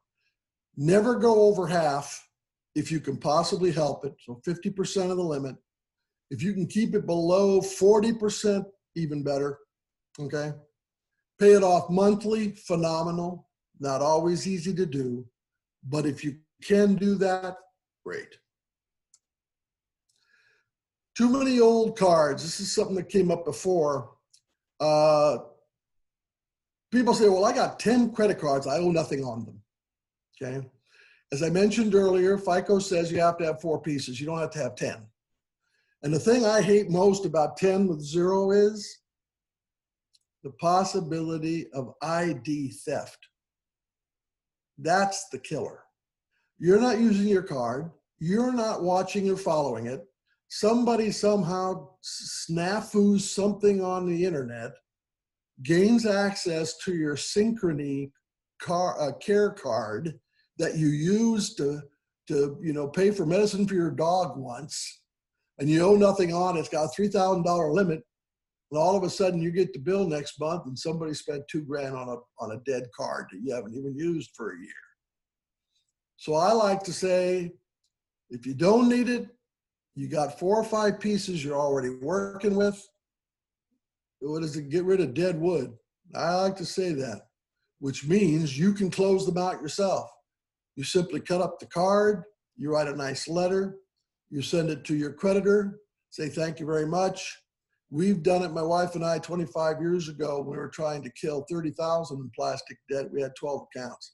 [SPEAKER 2] Never go over half if you can possibly help it. So 50% of the limit. If you can keep it below 40%, even better, okay? Pay it off monthly, phenomenal. Not always easy to do, but if you can do that, great. Too many old cards. This is something that came up before. People say, well, I got 10 credit cards. I owe nothing on them, okay? As I mentioned earlier, FICO says you have to have 4 pieces. You don't have to have 10. And the thing I hate most about 10 with 0 is the possibility of ID theft. That's the killer. You're not using your card. You're not watching or following it. Somebody somehow snafus something on the internet, gains access to your Synchrony care card that you used to pay for medicine for your dog once, and you owe nothing on it. It's got a $3,000 limit, and all of a sudden you get the bill next month and somebody spent $2,000 on a dead card that you haven't even used for a year. So I like to say, if you don't need it, you got 4 or 5 pieces you're already working with. What is it? Get rid of dead wood. I like to say that, which means you can close them out yourself. You simply cut up the card, you write a nice letter, you send it to your creditor, say thank you very much. We've done it, my wife and I, 25 years ago. We were trying to kill 30,000 in plastic debt. We had 12 accounts.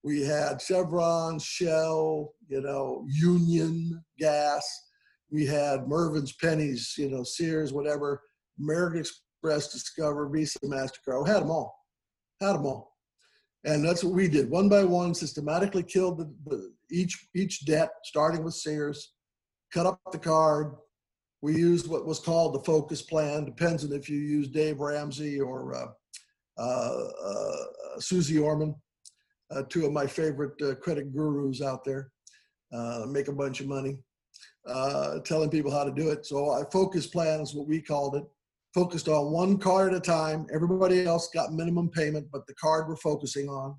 [SPEAKER 2] We had Chevron, Shell, Union Gas. We had Mervyn's Pennies, Sears, whatever, American Express, Discover, Visa, MasterCard. We had them all. And that's what we did. One by one, systematically killed each debt, starting with Sears, cut up the card. We used what was called the focus plan. Depends on if you use Dave Ramsey or Susie Orman, 2 of my favorite credit gurus out there, make a bunch of money, telling people how to do it. So our focus plan is what we called it. Focused on 1 card at a time. Everybody else got minimum payment, but the card we're focusing on.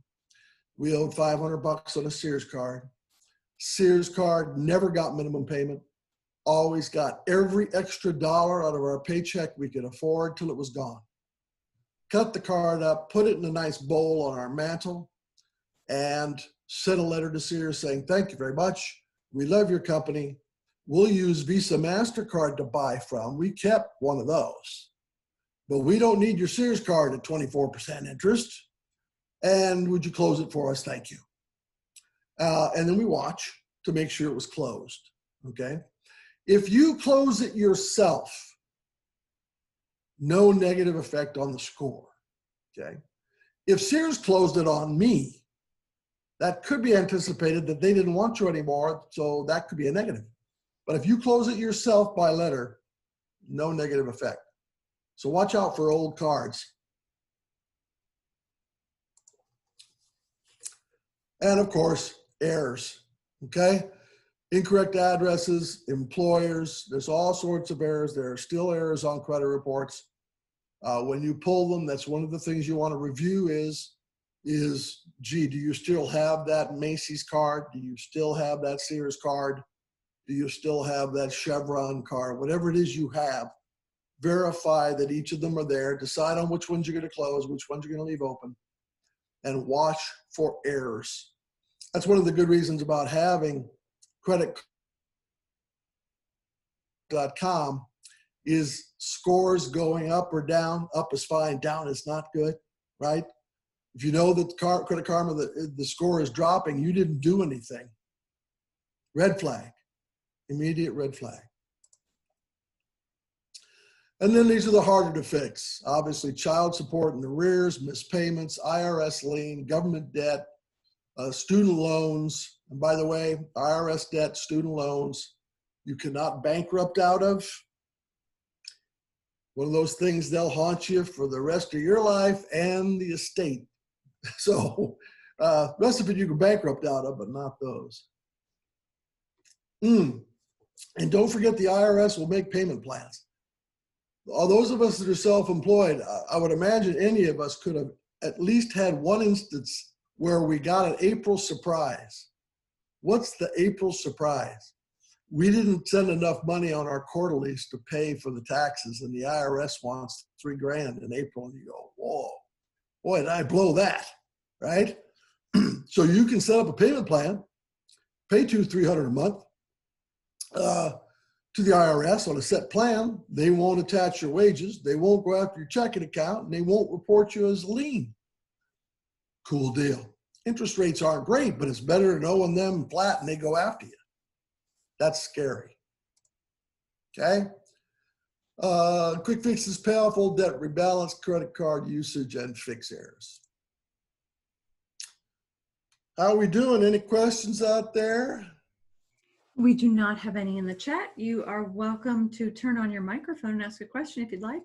[SPEAKER 2] We owed $500 on a Sears card. Sears card never got minimum payment. Always got every extra dollar out of our paycheck we could afford till it was gone. Cut the card up, put it in a nice bowl on our mantle, and sent a letter to Sears saying, thank you very much. We love your company. We'll use Visa MasterCard to buy from. We kept one of those, but we don't need your Sears card at 24% interest. And would you close it for us? Thank you. And then we watch to make sure it was closed, okay? If you close it yourself, no negative effect on the score, okay? If Sears closed it on me, that could be anticipated that they didn't want you anymore, so that could be a negative. But if you close it yourself by letter, no negative effect. So watch out for old cards. And of course, errors, okay? Incorrect addresses, employers, there's all sorts of errors. There are still errors on credit reports. When you pull them, that's one of the things you want to review is, gee, do you still have that Macy's card? Do you still have that Sears card? Do you still have that Chevron card? Whatever it is you have, verify that each of them are there. Decide on which ones you're going to close, which ones you're going to leave open, and watch for errors. That's one of the good reasons about having credit.com is scores going up or down. Up is fine, down is not good, right? If you know that Credit Karma, the score is dropping, you didn't do anything. Red flag, immediate red flag. And then these are the harder to fix. Obviously, child support and arrears, missed payments, IRS lien, government debt, student loans. And by the way, IRS debt, student loans, you cannot bankrupt out of. One of those things they'll haunt you for the rest of your life and the estate. So rest of it you can bankrupt out of, but not those. And don't forget the IRS will make payment plans. All those of us that are self-employed, I would imagine any of us could have at least had one instance where we got an April surprise. What's the April surprise? We didn't send enough money on our quarterlies to pay for the taxes, and the IRS wants $3,000 in April, and you go, whoa, boy, did I blow that, right? So you can set up a payment plan, pay $200-300 a month to the IRS on a set plan. They won't attach your wages, they won't go after your checking account, and they won't report you as lien. Cool deal. Interest rates aren't great, but it's better than owing them flat and they go after you. That's scary. Okay. Quick fixes, pay off old debt, rebalance credit card usage, and fix errors. How are we doing? Any questions out there?
[SPEAKER 1] We do not have any in the chat. You are welcome to turn on your microphone and ask a question if you'd like.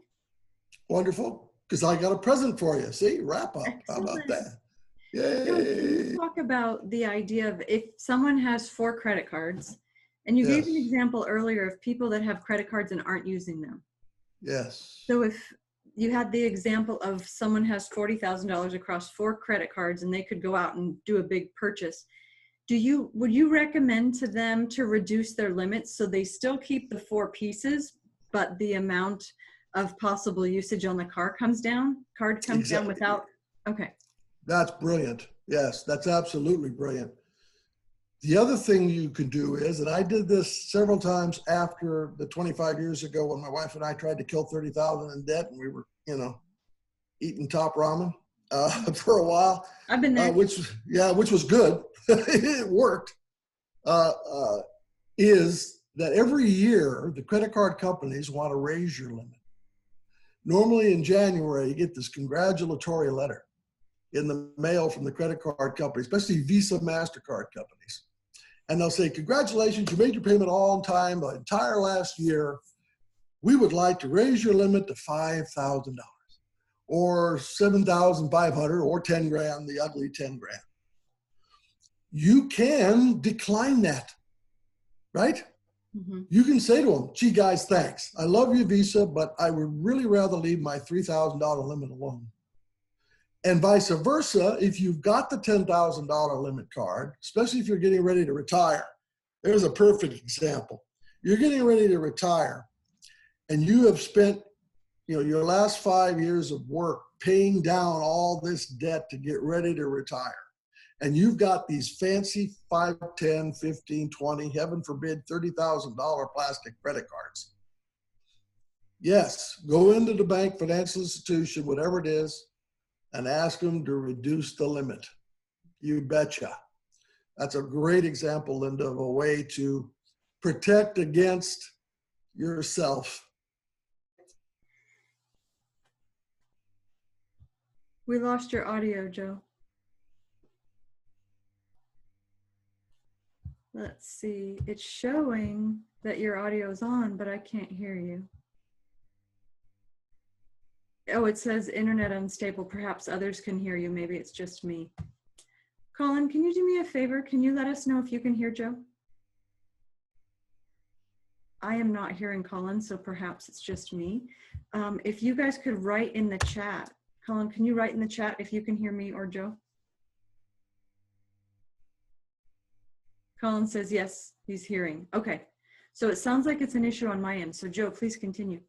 [SPEAKER 2] Wonderful, because I got a present for you. See, wrap up.
[SPEAKER 1] Excellent.
[SPEAKER 2] How about that?
[SPEAKER 1] Let's
[SPEAKER 2] Yay.
[SPEAKER 1] talk about the idea of if someone has 4 credit cards, and you gave an
[SPEAKER 2] Yes.
[SPEAKER 1] example earlier of people that have credit cards and aren't using them.
[SPEAKER 2] Yes.
[SPEAKER 1] So if you had the example of someone has $40,000 across 4 credit cards and they could go out and do a big purchase, would you recommend to them to reduce their limits so they still keep the 4 pieces, but the amount of possible usage on the card comes down
[SPEAKER 2] Exactly.
[SPEAKER 1] without? Okay.
[SPEAKER 2] That's brilliant. Yes, that's absolutely brilliant. The other thing you could do is, and I did this several times after the 25 years ago when my wife and I tried to kill 30,000 in debt, and we were, eating top ramen for a while.
[SPEAKER 1] I've been there.
[SPEAKER 2] Which was good. It worked. Is that every year the credit card companies want to raise your limit. Normally in January, you get this congratulatory letter in the mail from the credit card companies, especially Visa, MasterCard companies. And they'll say, congratulations, you made your payment all on time the entire last year. We would like to raise your limit to $5,000 or $7,500 or $10,000, the ugly $10,000. You can decline that, right? Mm-hmm. You can say to them, gee, guys, thanks. I love you, Visa, but I would really rather leave my $3,000 limit alone. And vice versa, if you've got the $10,000 limit card, especially if you're getting ready to retire, there's a perfect example. You're getting ready to retire and you have spent, your last 5 years of work paying down all this debt to get ready to retire. And you've got these fancy 5, 10, 15, 20, heaven forbid, $30,000 plastic credit cards. Yes, go into the bank, financial institution, whatever it is, and ask them to reduce the limit. You betcha. That's a great example, Linda, of a way to protect against yourself.
[SPEAKER 1] We lost your audio, Joe. Let's see. It's showing that your audio is on, but I can't hear you. Oh, it says internet unstable. Perhaps others can hear you. Maybe it's just me. Colin, can you do me a favor? Can you let us know if you can hear Joe? I am not hearing Colin, so perhaps it's just me. If you guys could write in the chat. Colin, can you write in the chat if you can hear me or Joe? Colin says yes, he's hearing. Okay, so it sounds like it's an issue on my end. So Joe, please continue.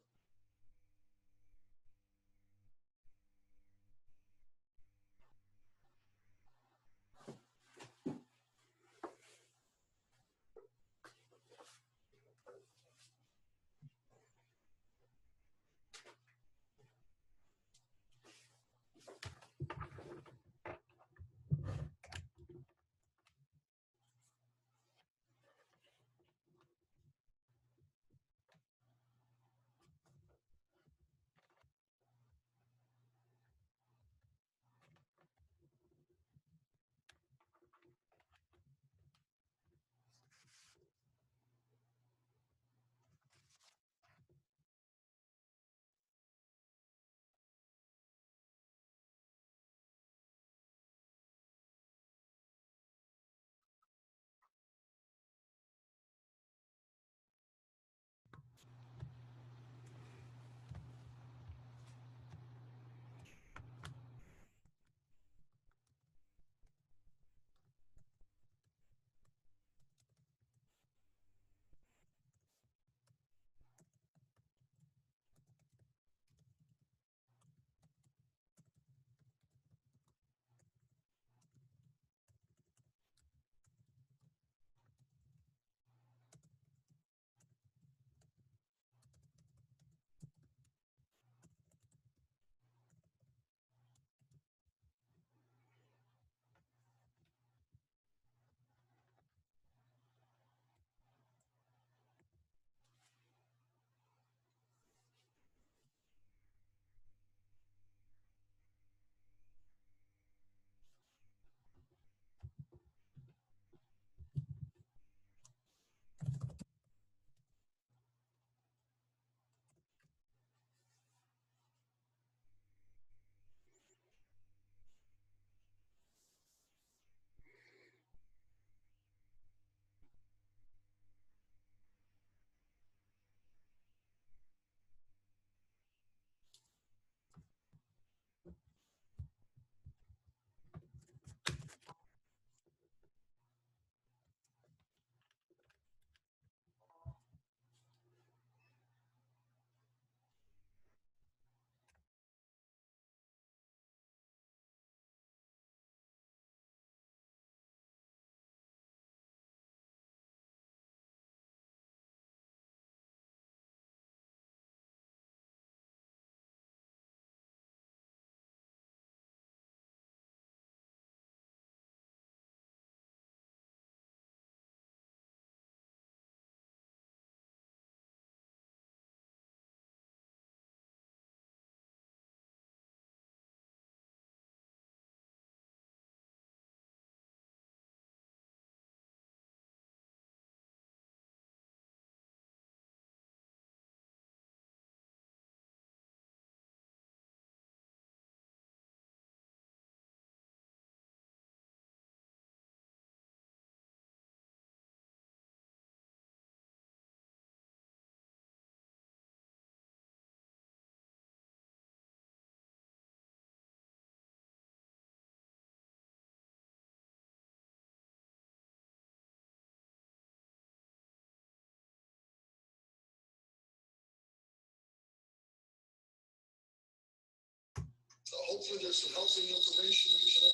[SPEAKER 2] hopefully there's some helpful information we can.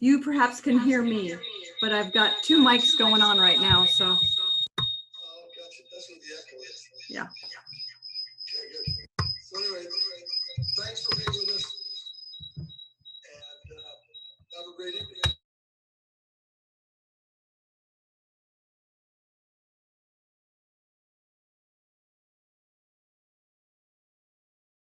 [SPEAKER 1] You perhaps can hear me, but I've got two mics going on right now, so
[SPEAKER 2] Gotcha. That's what the echo is.
[SPEAKER 1] yeah.